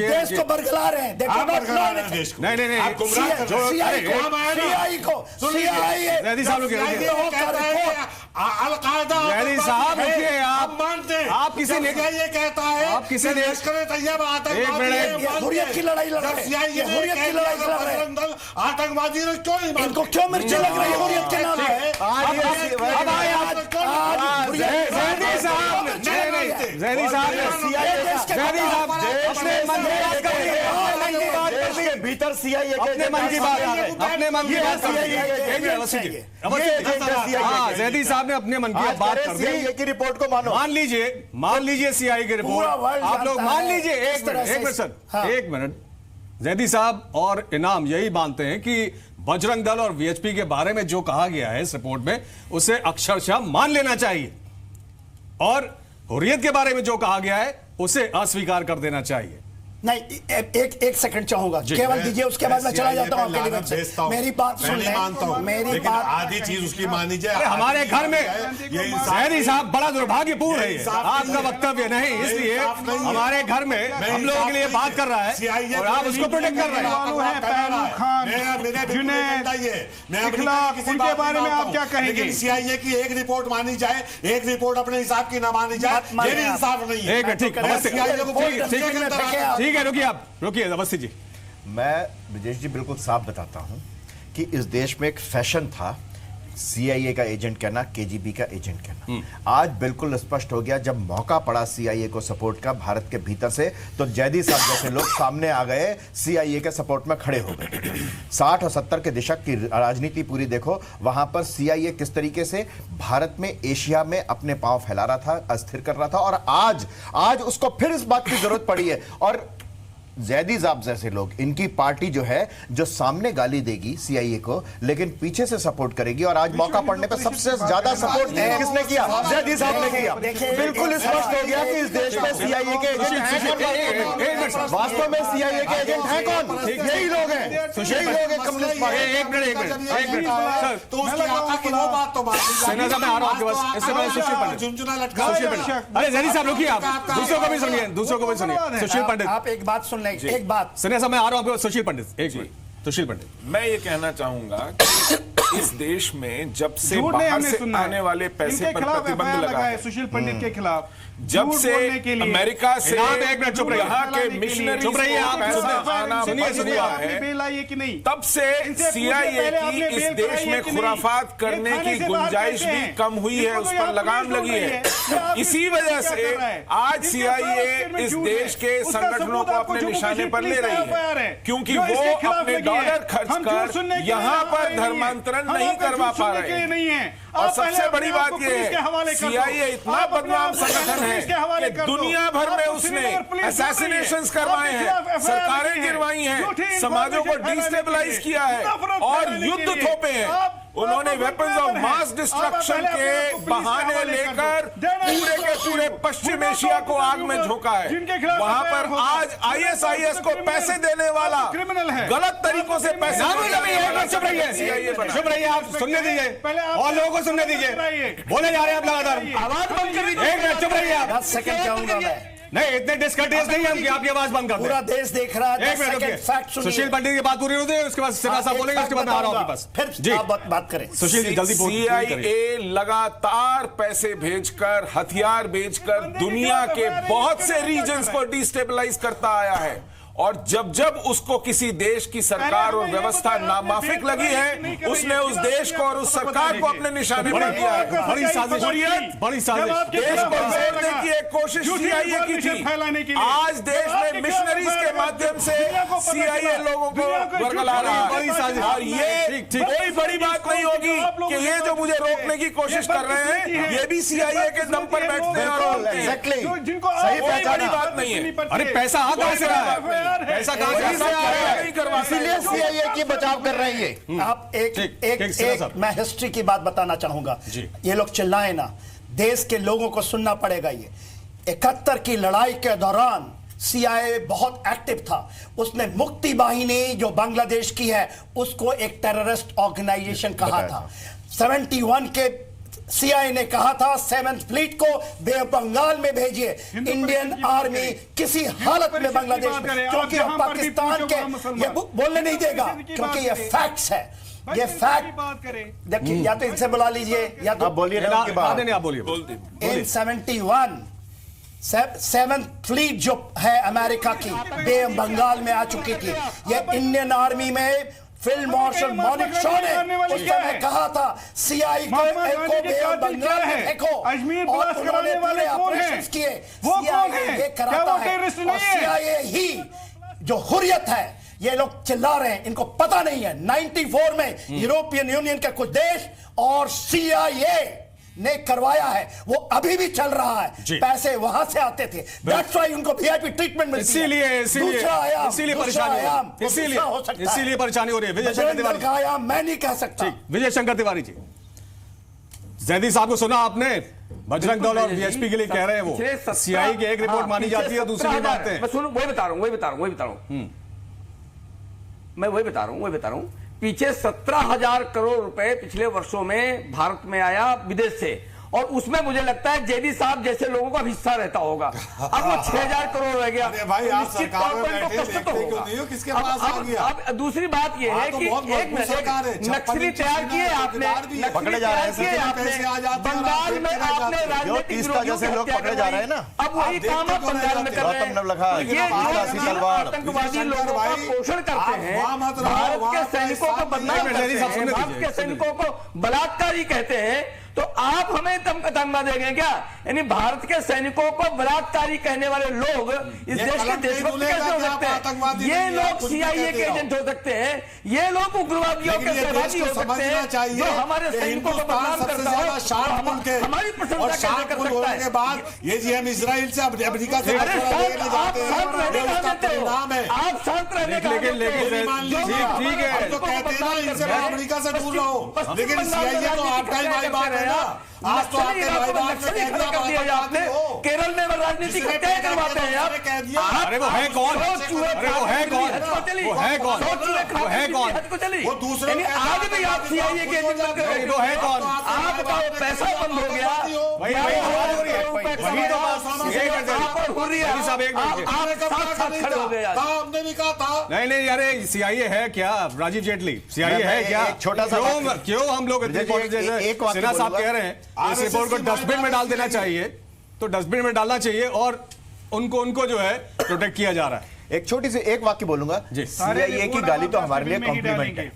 देश को बरगला रहे हैं। अलकायदा साहब, रुकिए। आप मानते हैं? आप किसी ने ये कहता है, आप किसी ने हुर्रियत की लड़ाई लड़ रहे हैं, हुर्रियत की लड़ाई लड़ रहे हैं। आतंकवादी क्यों नहीं मानते? इनको क्यों मिर्ची लग रही है हुर्रियत के नाम पे? जैदी साहब भीतर सीआईए अपने मन की बात अपने मन की बात जैदी साहब ने अपने मन की बात कर दी। की रिपोर्ट को मानो, मान लीजिए सीआईए की रिपोर्ट आप लोग मान लीजिए। एक मिनट सर, एक मिनट। जैदी साहब और इनाम यही मानते हैं कि बजरंग दल और वीएचपी के बारे में जो कहा गया है इस रिपोर्ट में उसे अक्षरशः मान लेना चाहिए और हुर्रियत के बारे में जो कहा गया है उसे अस्वीकार कर देना चाहिए। नहीं, एक सेकंड चाहूंगा, केवल दीजिए, उसके बाद मैं चला जाता हूँ आपके डिबेट से। मेरी बात सुन लें, मेरी बात आधी चीज उसकी मानी जाए। अरे हमारे घर में जैदी साहब बड़ा दुर्भाग्यपूर्ण है आपका वक्तव्य नहीं, इसलिए हमारे घर में हम लोगों के लिए बात कर रहा है और आप उसको प्रोटेक्ट कर रहे हैं। उनके बारे में आप क्या कहेंगे? सीआईए की एक रिपोर्ट मानी जाए, एक रिपोर्ट अपने हिसाब की ना मानी जाए, ये भी इंसाफ नहीं है। ठीक है, रुकिए अवस्थी जी। मैं ब्रिजेश जी बिल्कुल साफ बताता हूं कि इस देश में एक फैशन था सीआईए का एजेंट कहना, केजीबी का एजेंट कहना। आज बिल्कुल स्पष्ट हो गया जब मौका पड़ा सीआईए को सपोर्ट का भारत के भीतर से, तो जैदी साहब जैसे लोग सामने आ गए, सीआईए के सपोर्ट में खड़े हो गए। 60 और 70 के दशक की राजनीति पूरी देखो, वहां पर सीआईए किस तरीके से भारत में, एशिया में अपने पांव फैला रहा था, अस्थिर कर रहा था, और आज उसको फिर इस बात की जरूरत पड़ी है। और जैदी साहब जैसे लोग, इनकी पार्टी जो है, जो सामने गाली देगी सीआईए को लेकिन पीछे से सपोर्ट करेगी, और आज मौका पड़ने पर सबसे ज्यादा सपोर्ट किसने किया? जैदी साहब ने किया। बिल्कुल स्पष्ट हो गया कि इस देश में सीआईए के एजेंट हैं कौन? वास्तव में सीआईए के एजेंट हैं कौन? यही लोग हैं, यही लोग हैं कम्युनिस्ट पार्टी। एक मिनट तो उसकी आका की वो बात तो मान लीजिए। अरे जैदी साहब रुकिए, आप दूसरों को भी सुनिए, सुशील पंडित आप एक बात सुन लें, एक बात सुनिए, मैं आ रहा हूं। सुशील पंडित, एक मिनट। सुशील पंडित, मैं ये कहना चाहूंगा कि इस देश में जब से बाहर से आने वाले पैसे पर प्रतिबंध लगा है सुशील पंडित के खिलाफ, जब से अमेरिका से यहाँ के मिशनरी सुनिए बेल आई है कि नहीं, तब से सीआईए की इस देश में खुराफात करने की गुंजाइश भी कम हुई है, उस पर लगाम लगी है। इसी वजह से आज सीआईए इस देश के संगठनों को अपने निशाने पर ले रही है, क्योंकि वो अपने डॉलर खर्च कर यहाँ पर धर्मांतरण नहीं करवा पा रहे हैं। और सबसे बड़ी बात यह है, सीआईए इतना बदनाम संगठन है कि दुनिया भर में उसने असैसिनेशंस करवाए हैं, सरकारें गिरवाई हैं, समाजों को डिस्टेबलाइज किया है और युद्ध थोपे हैं। उन्होंने वेपन्स ऑफ मास डिस्ट्रक्शन के बहाने लेकर पूरे के पूरे पश्चिम एशिया को आग में झोंका है। वहां पर आज आईएसआईएस को पैसे देने वाला क्रिमिनल है, गलत तरीकों से पैसे। चुप रहिए, आप सुनने दीजिए और लोगों को सुनने दीजिए, बोले जा रहे हैं आप लगातार। आवाज बंद कर दीजिए, एक मिनट चुप रहिए आप। 10 सेकंड चाहूंगा मैं। नहीं, इतने डिस्कर्टियस नहीं हम कि आपकी आवाज बंद कर दें। पूरा देश देख रहा है। एक मिनट, सुशील पंडित की बात पूरी होती है, उसके बाद सिन्हा साहब बोलेंगे, उसके बाद मैं आ रहा हूं आपके पास। फिर जी आप बात करें। सुशील जी जल्दी बोलिए। सीआईए लगातार पैसे भेजकर, हथियार भेजकर दुनिया के बहुत से रीजन्स को डिस्टेबलाइज करता आया है, और जब उसको किसी देश की सरकार और व्यवस्था नामाफिक लगी है, उसने उस देश को और उस सरकार को अपने निशाने पर लिया है। बड़ी साजिश देश को तोड़ने की एक कोशिश सीआईए की थी। आज देश में मिशनरीज के माध्यम से सीआईए लोगों को बरगला रहा है, और ये कोई बड़ी बात नहीं होगी कि ये जो मुझे रोकने की कोशिश कर रहे हैं, ये भी सीआईए के दम पर बैठते हैं और बोलते हैं। सही बड़ी बात नहीं है। अरे पैसा आ कहां से रहा है? पैसा कहां से आ रहा है? इसीलिए सीआईए की बचाव कर रही है। आप एक मैं हिस्ट्री की बात बताना चाहूंगा। ये लोग चिल्लाए ना, देश के लोगों को सुनना पड़ेगा। ये 71 की लड़ाई के दौरान सीआईए बहुत एक्टिव था। उसने मुक्ति बाहिनी जो बांग्लादेश की है उसको एक टेररिस्ट ऑर्गेनाइजेशन कहा था। 71 के सीआईए ने कहा था 7th फ्लीट को बे बंगाल में भेजिए, इंडियन आर्मी किसी हालत में बांग्लादेश में, क्योंकि पाकिस्तान के ये बोलने नहीं देगा, क्योंकि ये फैक्ट्स है। ये फैक्ट देखिए, या तो इनसे बुला लीजिए या तो बोलिए। इन 71 7th फ्लीट जो है अमेरिका की बे बंगाल में आ चुकी थी। ये इंडियन आर्मी में फील्ड मार्शल मॉनिक शॉ ने उस समय कहा था सीआईए को बंगाल में फेंको, और उन्होंने पूरे ऑपरेशंस किए। वो कौन है? ये क्या कराता वो है टेररिस्ट और नहीं है? CIA ही जो हुर्रियत है, ये लोग चिल्ला रहे हैं, इनको पता नहीं है 94 में यूरोपियन यूनियन के कुछ देश और CIA ने करवाया है, वो अभी भी चल रहा है, पैसे वहां से आते थे, दैट्स व्हाई उनको VIP ट्रीटमेंट मिलती है। इसीलिए परेशानी हो रही है। विजय शंकर तिवारी का आयाम मैं नहीं कह सकता। विजय शंकर तिवारी जी, जैदी साहब को सुना आपने? बजरंग दल और VHP के लिए कह रहे हैं वो CI की एक रिपोर्ट मानी जाती है, दूसरी मानते हैं। मैं सुनो, वही बता रहा हूं मैं वही बता रहा हूं। पीछे 17,000 करोड़ रुपए पिछले वर्षों में भारत में आया विदेश से, और उसमें मुझे लगता है जेडी साहब जैसे लोगों का हिस्सा रहता होगा। अब वो 6,000 करोड़ रह गया। अरे भाई, आप सरकार में बैठे देखते क्यों नहीं हो? किसके पास आ गया? अब दूसरी बात ये है कि एक नक्सली तैयार किए आपने, पकड़े जा रहे हैं, बंगाल में आपने राजनीतिक जैसे लोग पकड़े जा रहे हैं ना, अब वही काम आप बंगाल में कर रहे हैं। ये आतंकवादी लोगों का पोषण करते हैं, भारत के सैनिकों को बदनाम करते हैं, भारत के सैनिकों को बलात्कारी कहते हैं, तो आप हमें तमगा देंगे क्या? यानी भारत के सैनिकों को बलात्कारी कहने वाले लोग इस देश के देशभक्त कैसे हो सकते हैं? ये लोग CIA के एजेंट हो सकते हैं, ये लोग उग्रवादियों के सहभागी हो सकते हैं, जो हमारे सैनिकों को बदनाम करता है, हमारी प्रशंसा कैसे कर सकता है? के बाद ये जी हम इजराइल से अमेरिका से आप शांत रहने का ठीक है, तो कहते हैं ना इनसे अमेरिका से दूर रहो, लेकिन CIA तो आप टाइम आई बात है ना। आज तो आपने केरल में राजनीति करवाते हैं आप। अरे वो है कौन? वो दूसरे आज भी आप CIA के एजेंट वो है कौन? आपका पैसा बंद हो गया। हमने भी कहा था नहीं, अरे CIA है क्या? राजीव जेटली CIA है क्या? छोटा सा क्यों हम लोग सिन्हा साहब कह रहे हैं इस रिपोर्ट को डस्टबिन में डाल देना चाहिए, तो डस्टबिन में डालना चाहिए और उनको जो है प्रोटेक्ट किया जा रहा है। एक छोटी सी एक वाक्य बोलूंगा, CIA की गाली तो हमारे लिए कॉम्प्लीमेंट है।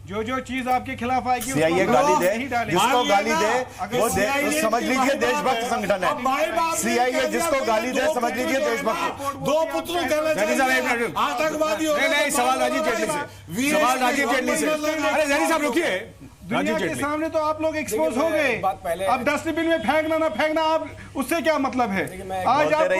जो चीज आपके खिलाफ आएगी CIA गाली दे, जिसको गाली दे वो समझ लीजिए देशभक्त संगठन है। CIA जिसको गाली दे समझ लीजिए देशभक्त। दो पुत्रों आतंकवादी। नहीं, सवाल राजीव जेटली से। अरे जैनी साहब रुकिए, दुनिया के सामने तो आप लोग एक्सपोज हो गए। अब डस्टबिन में फेंकना ना फेंकना, आप उससे क्या मतलब है? आज आप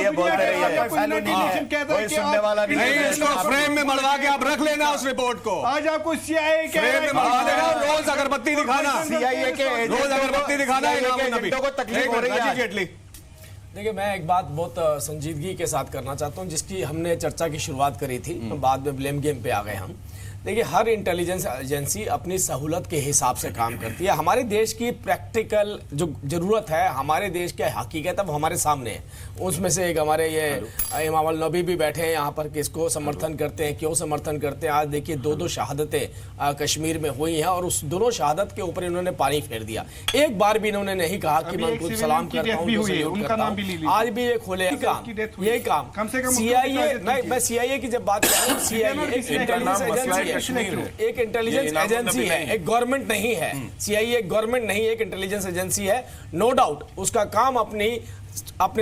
इसको फ्रेम में मड़वा के आप रख लेना उस रिपोर्ट को। आज आपको CIA के रोज अगरबत्ती दिखाना, CIA के रोज अगरबत्ती दिखाना को तकलीफ हो रही है। जेटली देखिए, मैं एक बात बहुत संजीदगी के साथ करना चाहता हूं, जिसकी हमने चर्चा की शुरुआत करी थी, बाद में ब्लेम गेम पे आ गए हम। देखिए, हर इंटेलिजेंस एजेंसी अपनी सहूलत के हिसाब से काम करती है। हमारे देश की प्रैक्टिकल जो जरूरत है, हमारे देश के हकीकत अब हमारे सामने है। उसमें से एक हमारे ये इमाम अल नबी भी बैठे हैं यहाँ पर, किसको समर्थन करते हैं, क्यों समर्थन करते हैं। आज देखिए 2 शहादतें कश्मीर में हुई हैं और उस दोनों शहादत के ऊपर इन्होंने पानी फेर दिया। एक बार भी इन्होंने नहीं कहा कि मैं उनको सलाम करता हूँ, आज भी ये खोले काम, यही काम CIA। मैं CIA की जब बात कर रहा हूँ, CIA एक इंटेलिजेंस एजेंसी एक इंटेलिजेंस एजेंसी है, एक गवर्नमेंट नहीं है। CIA एक गवर्नमेंट नहीं, एक इंटेलिजेंस एजेंसी है, नो डाउट। उसका काम अपने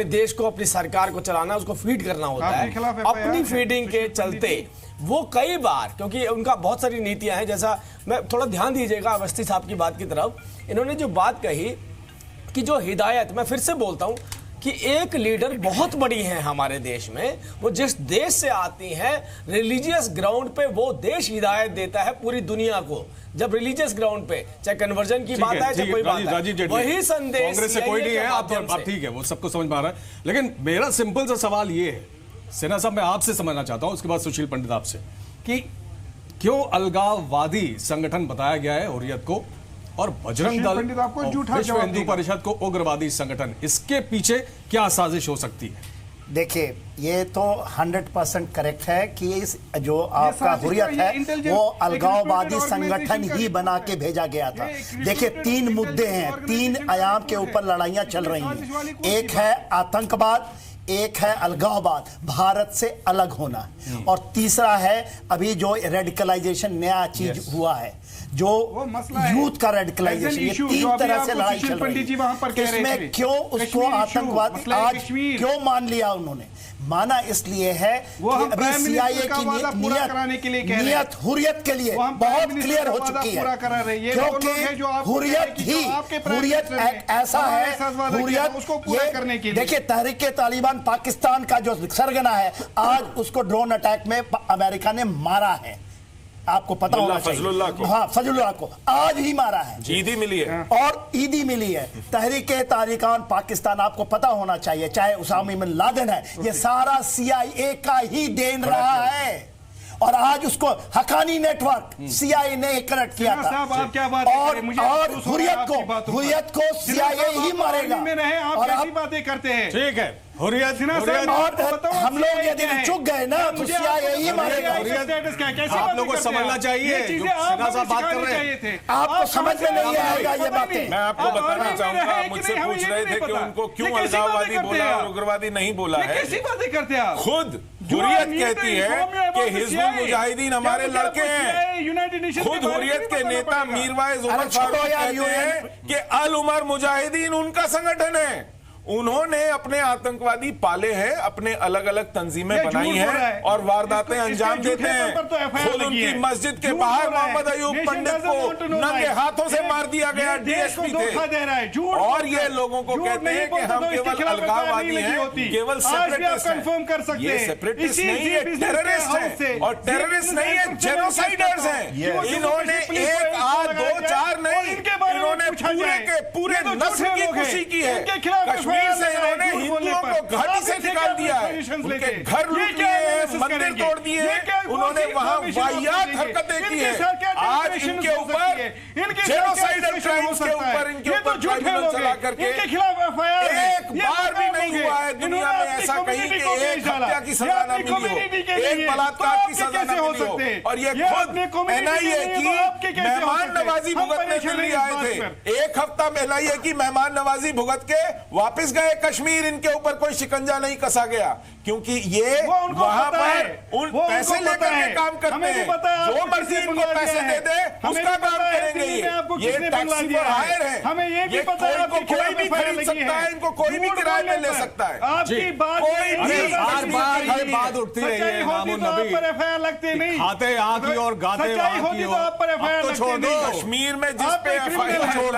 देश को, अपनी सरकार को चलाना, उसको फीड करना होता है। अपनी फीडिंग के चलते वो कई बार, क्योंकि उनका बहुत सारी नीतियां हैं, जैसा मैं थोड़ा ध्यान दीजिएगा अवस्थी साहब की बात की तरफ। इन्होंने जो बात कही कि जो हिदायत, मैं फिर से बोलता हूं कि एक लीडर बहुत बड़ी है हमारे देश में, वो जिस देश से आती हैं, रिलीजियस ग्राउंड पे वो देश हिदायत देता है पूरी दुनिया को। जब रिलीजियस ग्राउंड पे चाहे कन्वर्जन की बात है, चाहे कोई बात है, वही संदेश कांग्रेस से कोई नहीं है। आप ठीक है, वो सबको समझ में आ रहा है, लेकिन मेरा सिंपल सा सवाल ये है, सिन्हा साहब, मैं आपसे समझना चाहता हूं, उसके बाद सुशील पंडित आपसे, कि क्यों अलगाववादी संगठन बताया गया है हुर्रियत को और बजरंग दल, विश्व हिंदू परिषद को उग्रवादी संगठन? इसके पीछे क्या साजिश हो सकती है? देखिए, ये तो 100% करेक्ट है कि जो आपका हुर्रियत है वो अलगाववादी संगठन ही बना के भेजा गया था। देखिए, 3 मुद्दे हैं, 3 आयाम के ऊपर लड़ाइयां चल रही हैं। एक है आतंकवाद, एक है अलगाववाद, भारत से अलग होना, और तीसरा है अभी जो रेडिकलाइजेशन नया चीज हुआ है, जो यूथ का रेडिकलाइजेशन, ये 3 तरह से लड़ाई चल रही है। इसमें क्यों उसको आतंकवादी आज क्यों मान लिया उन्होंने? माना इसलिए है कि अभी सीआईए की नियत हुर्रियत के लिए बहुत क्लियर हो चुकी है, क्योंकि हुर्रियत एक ऐसा है, हुर्रियत ये देखिए, तहरीक तालिबान पाकिस्तान का जो सरगना है, आज उसको ड्रोन अटैक में अमेरिका ने मारा है, आपको पता होना चाहिए। हाँ, फजलुल्लाह को आज ही मारा है, ईदी मिली है और ईदी मिली है। तहरीके तालिबान पाकिस्तान, आपको पता होना चाहिए, चाहे उसामा बिन लादेन है, ये सारा सीआईए का ही देन रहा है, और आज उसको हकानी नेटवर्क सीआईए ने कनेक्ट किया था। आप क्या बात और हुर्रियत को सीआईए ही मारेगा। और आप बातें करते हैं, ठीक है, हुर्रियत हम लोग यदि चुक गए ना तो सीआईए ही मारेगा। आप लोगों को समझना चाहिए, सिन्हा साहब बात कर रहे हैं, आपको समझ में नहीं आएगा ये बातें। मैं आपको बताना चाहूंगा, मुझसे पूछ रहे थे कि उनको क्यों अलगाववादी बोला और उग्रवादी नहीं बोला है। कैसी बातें करते हैं आप? खुद हुर्रियत कहती है कि हिजबुल मुजाहिदीन हमारे लड़के हैं। खुद हुर्रियत के नेता मीरवाइज उमर फारूक कहते हैं कि अल उमर मुजाहिदीन उनका संगठन है। उन्होंने अपने आतंकवादी पाले हैं, अपने अलग अलग तंजीमें बनाई हैं और वारदातें अंजाम देते हैं। खुद उनकी मस्जिद के बाहर मोहम्मद अयूब पंडित को नंगे हाथों से मार दिया गया, डीएसपी थे, और ये लोगों को कहते हैं कि हम केवल अलगाववादी हैं, केवल सेपरेटिस्ट हैं। ये सेपरेटिस्ट नहीं है, टेररिस्ट है, और टेररिस्ट नहीं है, जेनोसाइडर्स हैं। इन्होंने 1 8 2 4 नहीं, इन्होंने पूरे नस्ल की खुशी की है। से इन्होंने हिंदुओं को घाटी से निकाल दिया है, उनके घर लूट लिए हैं, मंदिर तोड़ दिए हैं, उन्होंने वहां वाहियात हरकतें की हैं। आज इनके ऊपर जेनोसाइडल क्राइम्स के ऊपर इनके ऊपर ट्राइब्यूनल चला करके एक बार भी नहीं हुआ है दुनिया में ऐसा कहीं कि एक हत्या की सजा न मिली हो, एक बलात्कार की सजा न मिली हो। और ये खुद एनआईए की मेहमान नवाजी भुगतने के लिए आए थे। एक हफ्ता में एनआईए की मेहमान नवाजी भुगत के वापस गए कश्मीर, इनके ऊपर कोई शिकंजा नहीं कसा गया, क्योंकि ये वहां पर उन पैसे लेकर के काम करते हैं। जो मर्जी इनको पैसे दे दे उसका काम करेंगे। ये टैक्सी पर हायर है, हमें ये भी पता है इनको कोई भी खरीद सकता है, इनको कोई भी किराए में ले सकता है। आपकी बात कोई भी बात उठती रही है, एफआईआर लगते नहीं, खाते यहाँ की और गाते वहाँ की, आप पर एफआईआर तो छोड़ दो। कश्मीर में जिस पे एफआईआर छोड़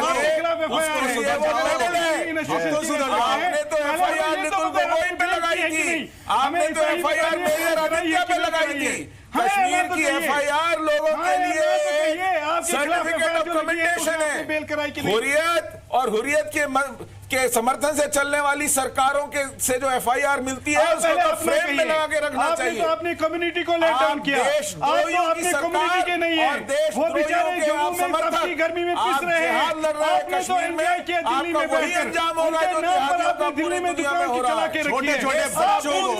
आपने तो एफआईआर नितुल गोगोई पे लगाई थी, आपने तो एफआईआर मेजर आदित्य पे लगाई थी। कश्मीर की एफआईआर लोगों के लिए सर्टिफिकेट ऑफ कमेंडेशन है। हुर्रियत और हुर्रियत के समर्थन से चलने वाली सरकारों के से जो एफआईआर मिलती है उसको तो फ्रेम में लगा के रखना चाहिए। तो अपनी कम्युनिटी को लेट डाउन किया, अपनी कम्युनिटी के नहीं है, वो बेचारे जम्मू में सबकी गर्मी में पिस रहे हैं। आपने तो एंजॉय किया दिल्ली में वही अंजाम होगा जो आपने दिल्ली में दुकान की चला के रखी है। छोटे बच्चों को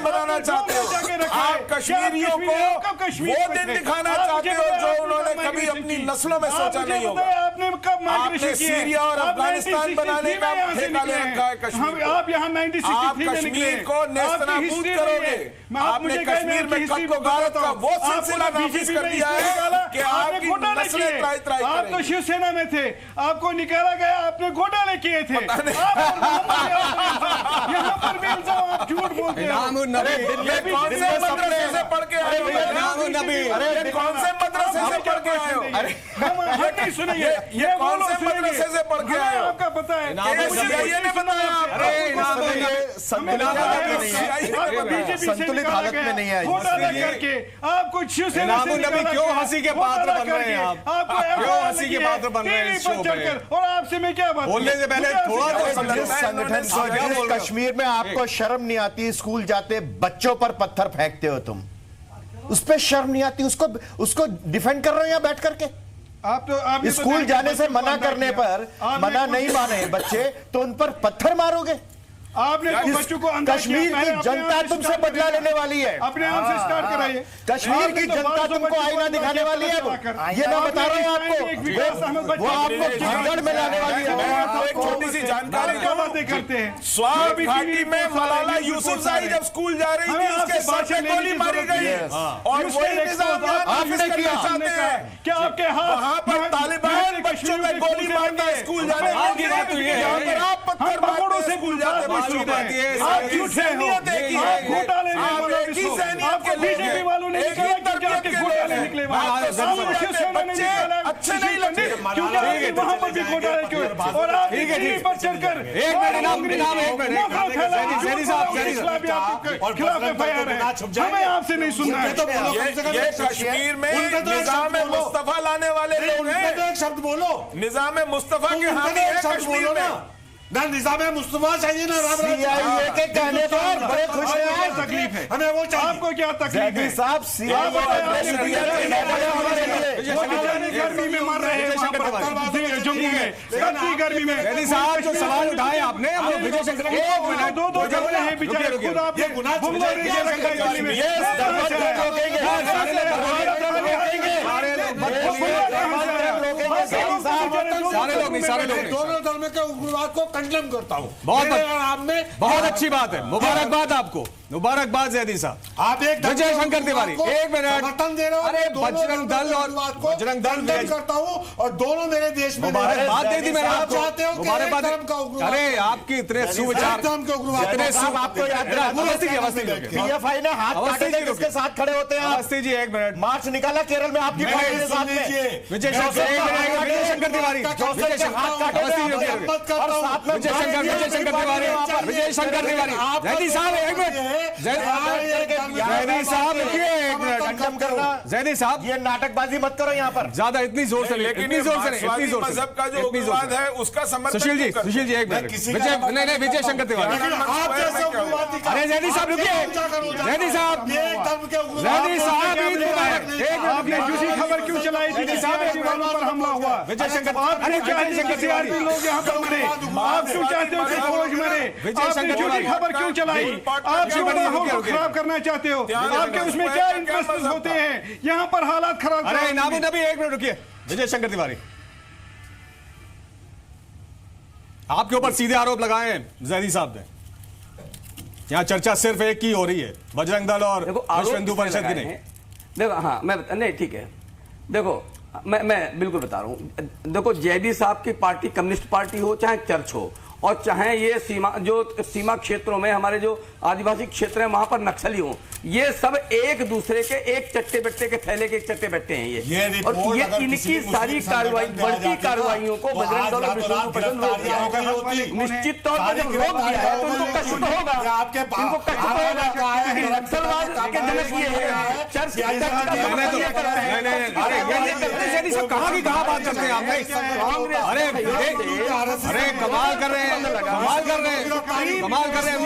बनाना चाहते हो, आप कश्मीरियों को वो दिन दिखाना चाहते हो जो उन्होंने कभी अपनी नस्लों में सोचा नहीं होगा। आपने सीरिया और अफगानिस्तान बनाने का ठेका ले रखा है कश्मीर को। आप कश्मीर को नेस्तनाबूद करोगे। आपने कश्मीर में कत्ल गारत का वो सिलसिला नाफिज कर दिया है कि आपकी नस्लें त्राई त्राई करेंगी। आप तो शिवसेना में थे, आपको निकाला गया, आपने घोटाले किए थे। यहाँ पर भी आप झूठ बोलते हैं। ये कौन से मदरसे से पढ़ के आए हो? ये कौन से मदरसे से पढ़ के आए हो? नहीं सुनिए, ये कौन से मदरसे से पढ़ के आए हो? आपका पता है, सीआईए ने बताया संतुलित हालत में नहीं है। करके आप कुछ शिवसेना से क्यों हंसी के पात्र बन रहे हैं आप? क्यों हंसी के पात्र बन रहे हैं इस शो पे? और आपसे मैं क्या बात बोलने से पहले थोड़ा तो संगठन कश्मीर में आपको शर्म नहीं आती? स्कूल जाते बच्चों पर पत्थर फेंकते हो तुम, उस पर शर्म नहीं आती? उसको डिफेंड कर रहे हो यहाँ बैठ करके? आप स्कूल जाने से मना करने पर, मना नहीं माने बच्चे तो उन पर पत्थर मारोगे? आपने तो बच्चों को कश्मीर की जनता तुमसे बदला लेने वाली है। अपने आप से स्टार्ट कराइए। कश्मीर की जनता तुमको आईना दिखाने वाली है। ये मैं बता रहा हूँ आपको, वो आपको भगदड़ में लाने वाली है। एक छोटी सी जानकारी क्या बातें करते हैं। स्वात घाटी में मलाला यूसुफजई जब स्कूल जा रही थी, उसके सर पे गोली मारी गई और वही निजाम आपने किया चाहते हैं। क्या आपके वहां पर तालिबान बच्चों में गोली मारता है स्कूल जाने की बात हुई है। यहाँ पर आप पत्थर मारते से स्कूल जाते हैं बच्चों में। आप झूठ सैनियत एक ही है। आप एक ही सैनियत के बीजेपी वालों ने एक ही तबके के घोटाले निकले। बच्चे अच्छे नहीं लगते क्योंकि वहां पर भी घोटाले क्यों और आप टीवी पर चढ़कर एक मिनट खिलाफ एफआईआर है। हमें आपसे नहीं सुनना है। ये कश्मीर में निजाम मुस्तफा लाने वाले लोग हैं। एक शब्द बोलो। निजाम मुस्तफा के हामी है कश्मीर में ना। निजाम मुस्तफा चाहिए ना राम सीआईए के कहने पर बड़े खुश हैं। तकलीफ है हमें वो चाहिए। आपको क्या तकलीफ है साहब? गर्मी में मर रहे हैं जम्मू में, कतई गर्मी में। साहब जो सवाल उठाए आपने दो जगह हैं बेचारे खुद आप सारे लोग दोनों धर्म के उग्रवाद को कंडेम करता हूँ। बहुत अच्छी बात है। मुबारकबाद आपको, मुबारकबाद जैदी साहब। आप एक विजय शंकर तिवारी एक मिनट समर्थन दे रहे हो। अरे बजरंग दल और बजरंग दल करता हूँ और दोनों मेरे देश में मुबारकबाद दे दी मैंने आपको। चाहते हो मुबारकबाद। अरे आपकी इतने सुविचार, इतने आपको पीएफआई ने हाथ काटे थे, किसके साथ खड़े होते हैं? अवस्थी जी एक मिनट। मार्च निकाला केरल में आपकी पार्टी के साथ में। विजय शंकर तिवारी, विजय शंकर तिवारी, विजय शंकर तिवारी। जैदी साहब एक मिनट, जैदी साहब रुकिए एक मिनट। जैदी साहब ये नाटकबाजी मत करो यहाँ पर ज्यादा, इतनी जोर से नहीं, इतनी जोर से नहीं, इतनी जोर से। मजहब का जो उग्रवाद है उसका समर्थन सुशील जी एक मिनट। नहीं विजय शंकर तिवारी। अरे जैदी साहब रुकिए, जैदी साहब, जैदी साहब आपने झूठी खबर क्यों चलाई थी कि साहब पर हमला हुआ? विजय शंकर, अरे CRP लोग यहाँ पर मरे, आप क्यों चाहते हो कि फौज मरे? विजय शंकर झूठी खबर क्यों चलाई? आप क्यों माहौल को खराब करना चाहते हो? आपके उसमें क्या इंटरेस्ट होते हैं? यहाँ पर हालात खराब। अरे नाबू नबी एक मिनट रुकिए। विजय शंकर तिवारी, आपके ऊपर सीधे आरोप लगाए हैं जैदी साहब ने। यहाँ चर्चा सिर्फ एक की हो रही है, बजरंग दल और विश्व हिंदू परिषद की नहीं। देखो हाँ मैं नहीं ठीक है। देखो मैं बिल्कुल बता रहा हूँ। देखो जैदी साहब की पार्टी कम्युनिस्ट पार्टी हो चाहे चर्च हो और चाहे ये सीमा क्षेत्रों में हमारे जो आदिवासी क्षेत्र है वहां पर नक्सली हो, ये सब एक दूसरे के एक चट्टे बट्टे के थैले के एक चट्टे बट्टे हैं ये और ये इनकी सारी कार्रवाई बढ़ती कार्रवाइयों को बजरंग दल और विश्व हिंदू परिषद रोक दिया है। निश्चित तौर पर जब रोक दिया है तो उनको कष्ट होगा, इनको कष्ट होगा। नक्सलवाद के जनक ये है, चर्च कहाँ की कहाँ बात करते हैं आप? अरे कमाल कर रहे हैं, कमाल कर रहे हैं, कमाल कर रहे हैं।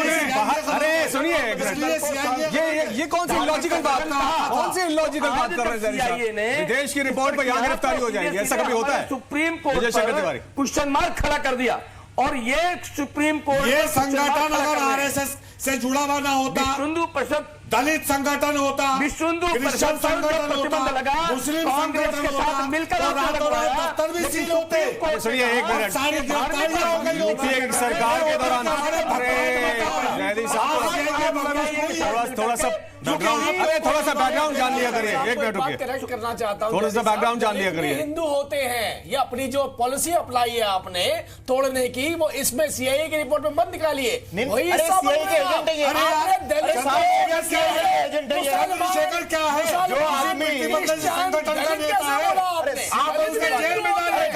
अरे सुनिए ये कौन सी इलॉजिकल बात, कौन सी इलॉजिकल बात कर रहे हैं? विदेश की रिपोर्ट पर यहाँ गिरफ्तारी हो जाएगी, ऐसा कभी होता है? सुप्रीम कोर्ट पर क्वेश्चन मार्क खड़ा कर दिया और ये सुप्रीम कोर्ट, ये संगठन अगर आरएसएस से जुड़ा हुआ ना होता, हिंदू परिषद दलित संगठन होता, विश्व हिंदू परिषद संगठन होता, मुस्लिम संगठन होता, मिलकर दफ्तर भी सील होते। सुनिए एक मिनट, सारी गिरफ्तारियां हो गई होती सरकार के दौरान। जैदी साहब थोड़ा सा बैकग्राउंड जान लिया करिए, एक मिनट रुकिए, करेक्ट करना चाहता हूं। थोड़ा सा बैकग्राउंड जान लिया करिए। हिंदू होते हैं, ये अपनी जो पॉलिसी अप्लाई है आपने तोड़ने की, वो इसमें सीआईए की रिपोर्ट में मत निकालिए। वही सीआईए के एजेंट है ये। शेखर क्या है जो आदमी संगठन का नेता है, आप उसके जेल में डालने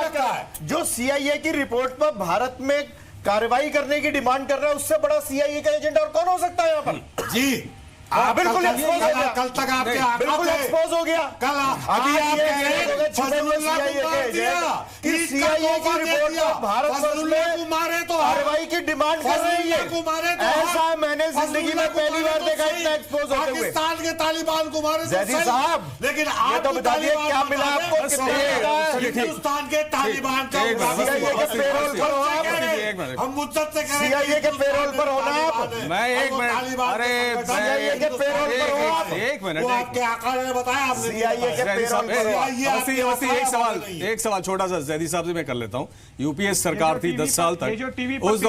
का है। जो सीआईए की रिपोर्ट पर भारत में कार्रवाई करने की डिमांड कर रहा है, उससे बड़ा सीआईए का एजेंट और कौन हो सकता है यहाँ पर? जी बिल्कुल कल तक आपके बिल्कुल एक्सपोज हो गया। कल अभी आप कह रहे हैं कि सीआईए की रिपोर्ट को भारत में मारे तो कार्रवाई की डिमांड कर रही है। ऐसा मैंने जिंदगी में पहली बार देखा इतना एक्सपोज होते हुए। पाकिस्तान के तालिबान को मारे जैदी साहब, लेकिन ये तो बता दिए क्या मिला आपको, हिंदुस्तान के तालिबान का सीआईए के पेरोल पर हो आप, हम मुद्दत से करें सीआईए के पेरोल पर हो ना आप। मैं एक मिनट, अरे सीआईए के पेरोल पर हो आप। एक मिनट, आपके आका ने बताया आपने सीआईए के पेरोल पर हो। एक सवाल छोटा सा जैदी साहब से मैं कर लेता हूँ। यूपीए सरकार थी 10 साल तक, उस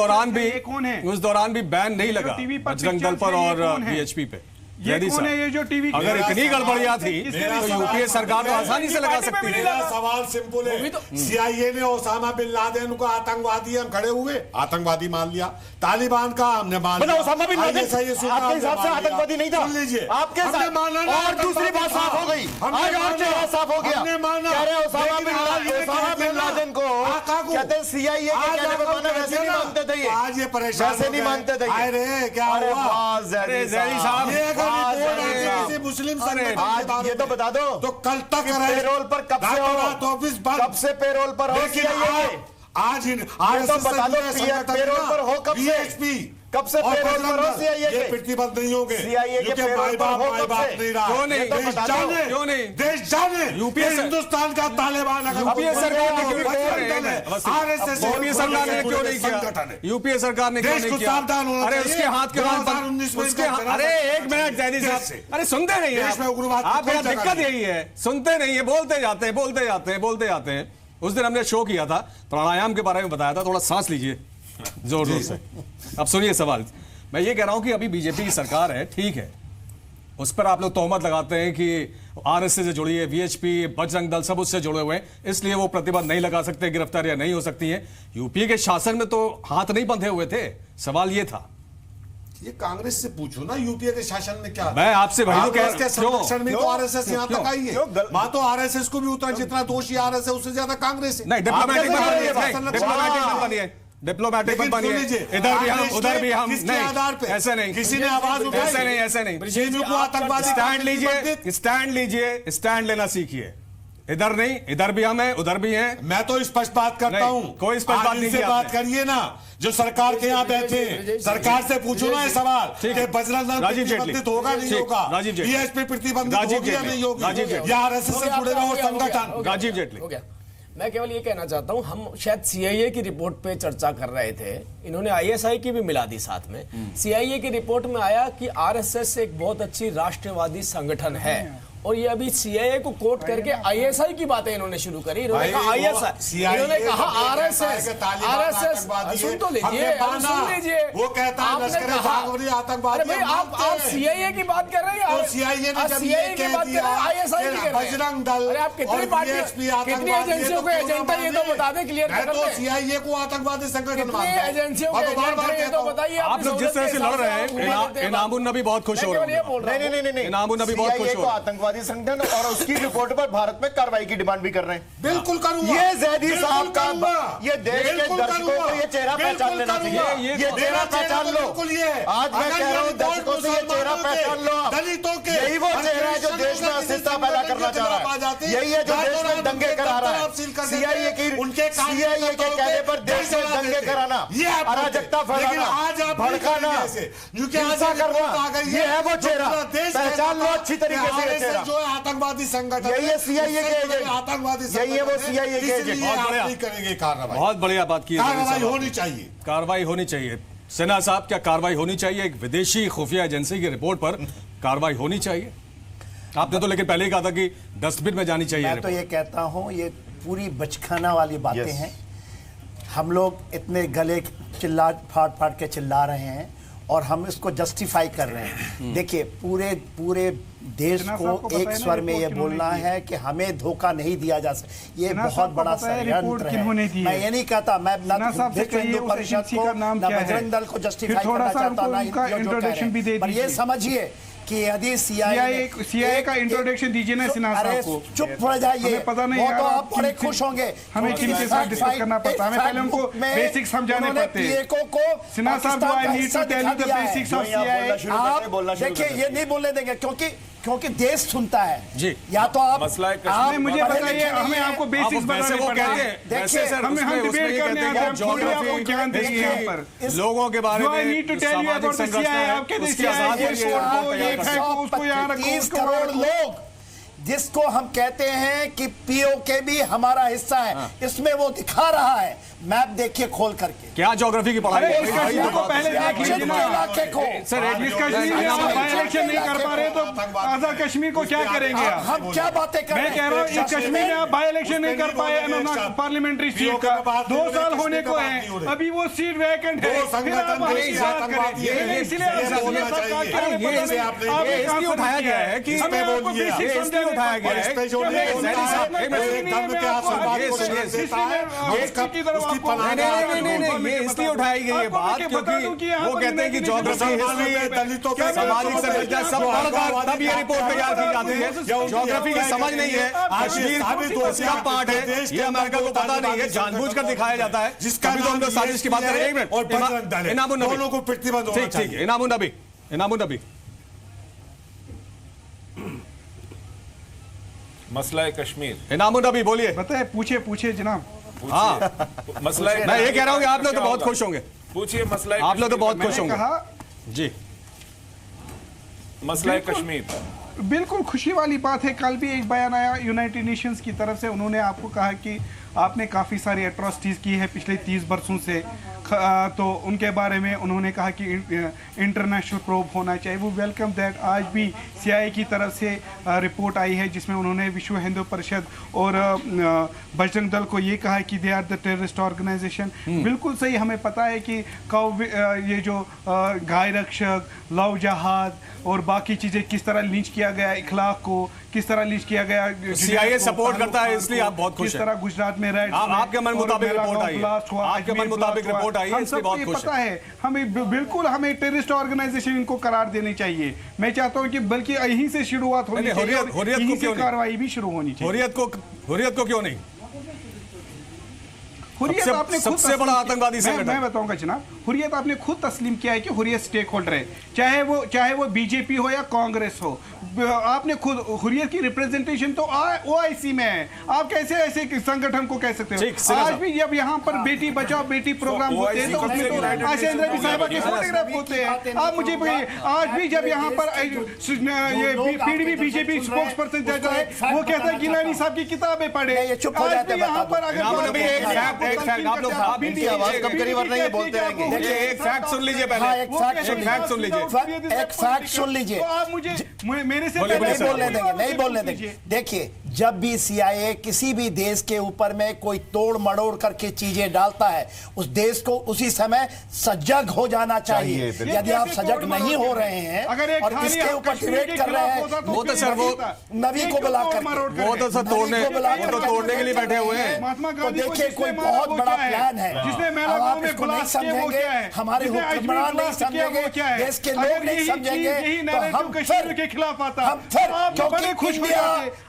दौरान भी बैन नहीं लगा बजरंग दल पर और वीएचपी पे। ये कौन है ये जो टीवी अगर इतनी गड़बड़ियां थी तो यूपीए सरकार तो आसानी से लगा सकती थी। मेरा सवाल सिंपल है, सीआईए ने ओसामा बिन लादेन को आतंकवादी हम खड़े हुए, आतंकवादी मान लिया, तालिबान का हमने मान लिया। ओसामा बिन लादेन आपके हिसाब से आतंकवादी नहीं था, सुन लीजिए आपके साथ। और दूसरी बात साफ हो गई, आज और चेहरा साफ हो गया। कह रहे ओसामा बिन लादेन को कहते हैं सीआईए के कहने पे माना, वैसे नहीं मानते थे ये, आज ये परेशान वैसे नहीं मानते थे। अरे क्या हुआ जैदी साहब, किसी मुस्लिम आज ये तो बता दो तो कल तक पेरोल पर कब से पेरोल पर हो सीआईए? आज तो बता दो पेरोल पर हो कब से पेरोल पर हो सीआईए के? प्रतिबद्ध नहीं होंगे सीआईए के पेरोल पर हो कब से? क्यों नहीं? देश जाने यूपीए हिंदुस्तान का तालिबान यूपीए सरकार ने क्यों नहीं किया? यूपीए सरकार ने क्यों नहीं किया? अरे उसके हाथ के अरे एक मिनट जैदी साहब, अरे सुनते नहीं है आप, दिक्कत यही है, सुनते नहीं है, बोलते जाते हैं। उस दिन हमने शो किया था, प्राणायाम के बारे में बताया था, थोड़ा सांस लीजिए जोर जोर से। अब सुनिए सवाल, मैं ये कह रहा हूं कि अभी बीजेपी की सरकार है, ठीक है, उस पर आप लोग तोहमत लगाते हैं कि आरएसएस से जुड़ी है, वीएचपी, बजरंग दल सब उससे जुड़े हुए हैं, इसलिए वो प्रतिबंध नहीं लगा सकते, गिरफ्तारियां नहीं हो सकती हैं। यूपीए के शासन में तो हाथ नहीं बंधे हुए थे। सवाल ये था, ये कांग्रेस से पूछो ना, यूपीए के शासन में क्या? मैं आपसे वही तो कह रहा संरक्षण में तो आरएसएस यहां तक आई है, वहां तो आरएसएस को भी उतना जितना दोषी आरएसएस उससे ज्यादा कांग्रेस है। नहीं, डिप्लोमेटिक मत बनिए, इधर भी हम उधर भी हम, नहीं ऐसे नहीं, किसी ने आवाज उठाई, ऐसे नहीं। आतंकवादी स्टैंड लेना सीखिए, इधर नहीं, इधर भी हम हैं, उधर भी हैं। मैं तो स्पष्ट बात करता हूं, कोई स्पष्ट बात नहीं की, बात करिए ना, जो सरकार के यहाँ बैठे, सरकार से पूछो ना ये सवाल कि बजरंग दल प्रतिबंधित होगा नहीं होगा, वीएचपी प्रतिबंधित होगी या नहीं होगी, या आरएसएस से जुड़े हुए संगठन। राजीव जेटली, मैं केवल ये कहना चाहता हूं, हम शायद सीआईए की रिपोर्ट पे चर्चा कर रहे थे, इन्होंने आईएसआई की भी मिला दी साथ में। सीआईए की रिपोर्ट में आया कि आरएसएस एक बहुत अच्छी राष्ट्रवादी संगठन है, और ये अभी सीआईए को कोट करके आईएसआई की बातें इन्होंने शुरू करी। इन्होंने कहा आईएसआई, इन्होंने कहा आरएसएस, सुन तो लीजिए, सुन लीजिए, वो कहता है लश्कर आतंकवादी। भाई आप सीआईए की बात कर रहे हैं, सीआईए ने जब ये कह दिया आईएसआई की बजरंग दल, अरे आप कितनी पार्टी, कितनी एजेंसियों को एजेंट है ये तो बता दें, क्लियर कर दो। सीआईए को आतंकवादी संगठन मानते हैं, एजेंसियों को एजेंट तो बताइए। आप लोग जिस तरह से लड़ रहे हैं, इनामुन नबी बहुत खुश हो रहे हैं, नहीं, इनामुन नबी बहुत खुश हो रहे हैं, आतंकवादी संगठन, और उसकी रिपोर्ट पर भारत में कार्रवाई की डिमांड भी कर रहे हैं। बिल्कुल करूंगा। ये जैदी साहब का, ये देश के दर्शकों को ये चेहरा पहचान लेना चाहिए, ये चेहरा पहचान लो। आज मैं कह रहा हूँ दर्शकों से ये चेहरा पहचान लो। दलितों के यही वो चेहरा है जो देश में अस्थिरता पैदा करना चाह रहा है, यही है जो देश में दंगे करा रहा है। सीआईए के कहने पर देश में दंगे कराना, अराजकता फैलाना, भड़काना, हिंसा करना, ये है वो चेहरा, पहचान लो अच्छी तरीके से। जो है आतंकवादी संगठन, यही है सीआईए के एजेंट, आतंकवादी, यही है वो सीआईए के एजेंट। नहीं करेंगे कार्रवाई, बहुत बढ़िया बात की, कार्रवाई होनी चाहिए, कार्रवाई होनी चाहिए। सिन्हा साहब, क्या कार्रवाई होनी चाहिए? एक विदेशी खुफिया एजेंसी की रिपोर्ट पर कार्रवाई होनी चाहिए? आपने तो लेकिन पहले ही कहा था कि डस्टबिन में जानी चाहिए। मैं तो ये कहता हूं, ये पूरी बचखाना वाली बातें हैं। हम लोग इतने गले चिल्ला फाड़ के चिल्ला रहे हैं और हम इसको जस्टिफाई कर रहे हैं। देखिए, पूरे देश को एक स्वर में ये बोलना है कि हमें धोखा नहीं दिया जा सकता, ये बहुत बड़ा षड्यंत्र है। मैं ये नहीं कहता, मैं ना हिंदू परिषद को, ना बजरंग दल को जस्टिफाई करना चाहता, ना जो कह रहे हैं, पर ये समझिए कि यदि सीआईए का इंट्रोडक्शन दीजिए ना सिन्हा साहब को। चुप पड़ जाइए, पता नहीं वो तो आप बड़े खुश होंगे, हमें किनके साथ डिस्कस करना पड़ता है, हमें पहले उनको बेसिक्स समझाने पड़ते हैं। सिन्हा साहब, I need to tell you the basics of CIA. आप देखिए, ये नहीं बोलने देंगे क्योंकि देश सुनता है जी। या तो आप मुझे बताइए, हमें आपको बेसिक्स बताने पड़ेंगे। देखिए, हम डिबेट करने आते हैं, आपको ज्ञान देंगे यहाँ पर लोगों के बारे में। Need to tell you about the CIA, आपके देश उसको यहाँ 30 करोड़ लोग जिसको हम कहते हैं कि पीओके भी हमारा हिस्सा है, इसमें वो दिखा रहा है। मैप देखिए खोल करके। क्या ज्योग्राफी की पढ़ाई को पहले इलाके को सर कश्मीर में आप इलेक्शन नहीं कर पा रहे तो आजाद कश्मीर को क्या करेंगे? हम क्या बातें कर रहे हैं? मैं कह रहा हूँ, इस कश्मीर में आप बाई इलेक्शन नहीं कर पाए पार्लियामेंट्री सीट का, 2 साल होने को है, अभी वो सीट वैकेंट है, फिर आप इसलिए उठाया गया है कि उठाया गया है इसलिए उठाई गई ये बात क्योंकि वो कहते हैं कि ज्योग्राफी, हिस्ट्री, दलितों के सामाजिक संरचना सब पढ़कर तब ये रिपोर्ट तैयार की जाती है। ज्योग्राफी की समझ नहीं है, कश्मीर उसका पार्ट है, ये अमेरिका को पता नहीं है, जानबूझकर दिखाया जाता है। जिसका भी तो हम लोग साजिश की बात करेंगे। एक मिनट, इनामुन नबी, ठीक है, इनामुन नबी मसला कश्मीर। इनामुन नबी बोलिए, बताए, पूछिए जनाब। हाँ, मसला मैं ये कह रहा हूँ कि आप लोग तो बहुत खुश होंगे। पूछिए मसला, आप लोग तो बहुत खुश होंगे। जी, मसला कश्मीर बिल्कुल खुशी वाली बात है। कल भी एक बयान आया यूनाइटेड नेशंस की तरफ से, उन्होंने आपको कहा कि आपने काफ़ी सारी एट्रॉसिटीज़ की है पिछले 30 बरसों से, तो उनके बारे में उन्होंने कहा कि इंटरनेशनल प्रोब होना चाहिए। वो वेलकम दैट। आज भी सीआईए की तरफ से रिपोर्ट आई है जिसमें उन्होंने विश्व हिंदू परिषद और बजरंग दल को ये कहा कि they are the terrorist organisation. बिल्कुल सही, हमें पता है कि ये जो गाय रक्षक, लव जहाद और बाकी चीज़ें किस तरह लिंच किया गया, इखलाक को किस तरह लिंच किया गया। सीआईए सपोर्ट करता है, इसलिए आप बहुत खुश हैं। किस तरह गुजरात में आपके मन मुताबिक रिपोर्ट आई, आपके मन मुताबिक रिपोर्ट आई है, इसलिए बहुत खुश पता है। हमें बिल्कुल हमें टेररिस्ट ऑर्गेनाइजेशन इनको करार देनी चाहिए। मैं चाहता हूं कि बल्कि यहीं से शुरुआत होनी चाहिए, यहीं से कार्रवाई भी शुरू होनी चाहिए। हुर्रियत को क्यों नहीं? हुर्रियत आपने सबसे बड़ा आतंकवादी संगठन, मैं बताऊंगा जनाब, हुर्रियत आपने खुद तस्लीम किया है कि हुर्रियत स्टेक होल्डर है, चाहे वो बीजेपी हो या कांग्रेस हो। आपने खुद हुर्रियत की रिप्रेजेंटेशन तो ओआईसी में है। आप कैसे ऐसे संगठन को कह सकते हो? आज भी जब यहाँ पर बेटी बचाओ बेटी प्रोग्राम होते हैं तो उसमें तो आशा इंद्राणी साहिबा के फोटोग्राफ होते हैं। आप मुझे आज भी जब यहाँ पर ये पीडीपी बीजेपी स्पोक्स पर्सन जाता है, वो कहता है गिलानी साहब की किताबें पढ़े। आज भी यहाँ पर अगर एक फैक्ट सुन लीजिए पहले। हाँ, एक फैक्ट सुन लीजिए। तो आप मुझे मेरे से नहीं बोलने देंगे। देखिए, जब भी सीआईए किसी भी देश के ऊपर में कोई तोड़ मड़ोड़ करके चीजें डालता है, उस देश को उसी समय सजग हो जाना चाहिए। यदि आप सजग नहीं हो रहे हैं और इसके ऊपर डिबेट कर रहे हैं, वो तो सर वो नबी को बुलाकर वो तो सर तोड़ने के लिए बैठे हुए हैं। तो देखिए, कोई बहुत बड़ा प्लान है, आप इसको नहीं समझेंगे, हमारे हुक्मरान नहीं समझेंगे, देश के लोग नहीं समझेंगे, तो हम के खिलाफ आता है। क्योंकि इंडिया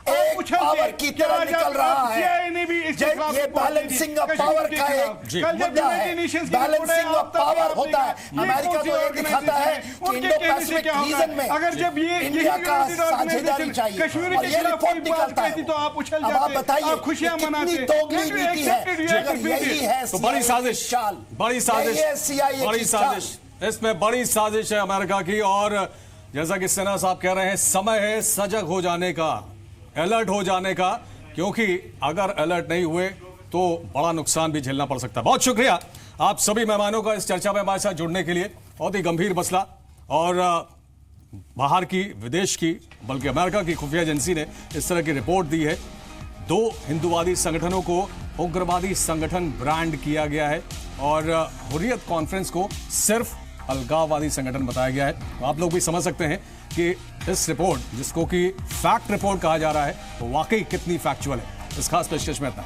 एक पावर की तरह निकल रहा है। ये बैलेंसिंग ऑफ पावर का एक मुद्दा है। बैलेंसिंग ऑफ पावर होता है। अमेरिका तो ये दिखाता है कि इंडो पैसिफिक रीजन में अगर जब ये इंडिया का साझेदारी चाहिए और ये रिपोर्ट निकलता है, तो आप उछल जाते। अब आप बताइए कितनी दोगली नीति है। अगर यही है तो बड़ी साजिश, इसमें बड़ी साजिश है अमेरिका की। और जैसा कि सिन्हा साहब कह रहे हैं, समय है सजग हो जाने का, अलर्ट हो जाने का, क्योंकि अगर अलर्ट नहीं हुए तो बड़ा नुकसान भी झेलना पड़ सकता है। बहुत शुक्रिया आप सभी मेहमानों का इस चर्चा में हमारे साथ जुड़ने के लिए। बहुत ही गंभीर मसला, और बाहर की, विदेश की, बल्कि अमेरिका की खुफिया एजेंसी ने इस तरह की रिपोर्ट दी है। 2 हिंदूवादी संगठनों को उग्रवादी संगठन ब्रांड किया गया है और हुर्रियत कॉन्फ्रेंस को सिर्फ अलगाववादी संगठन बताया गया है। तो आप लोग भी समझ सकते हैं कि इस रिपोर्ट, जिसको कि फैक्ट रिपोर्ट कहा जा रहा है, वो वाकई कितनी फैक्चुअल है। इस खास पेशकश में इतना।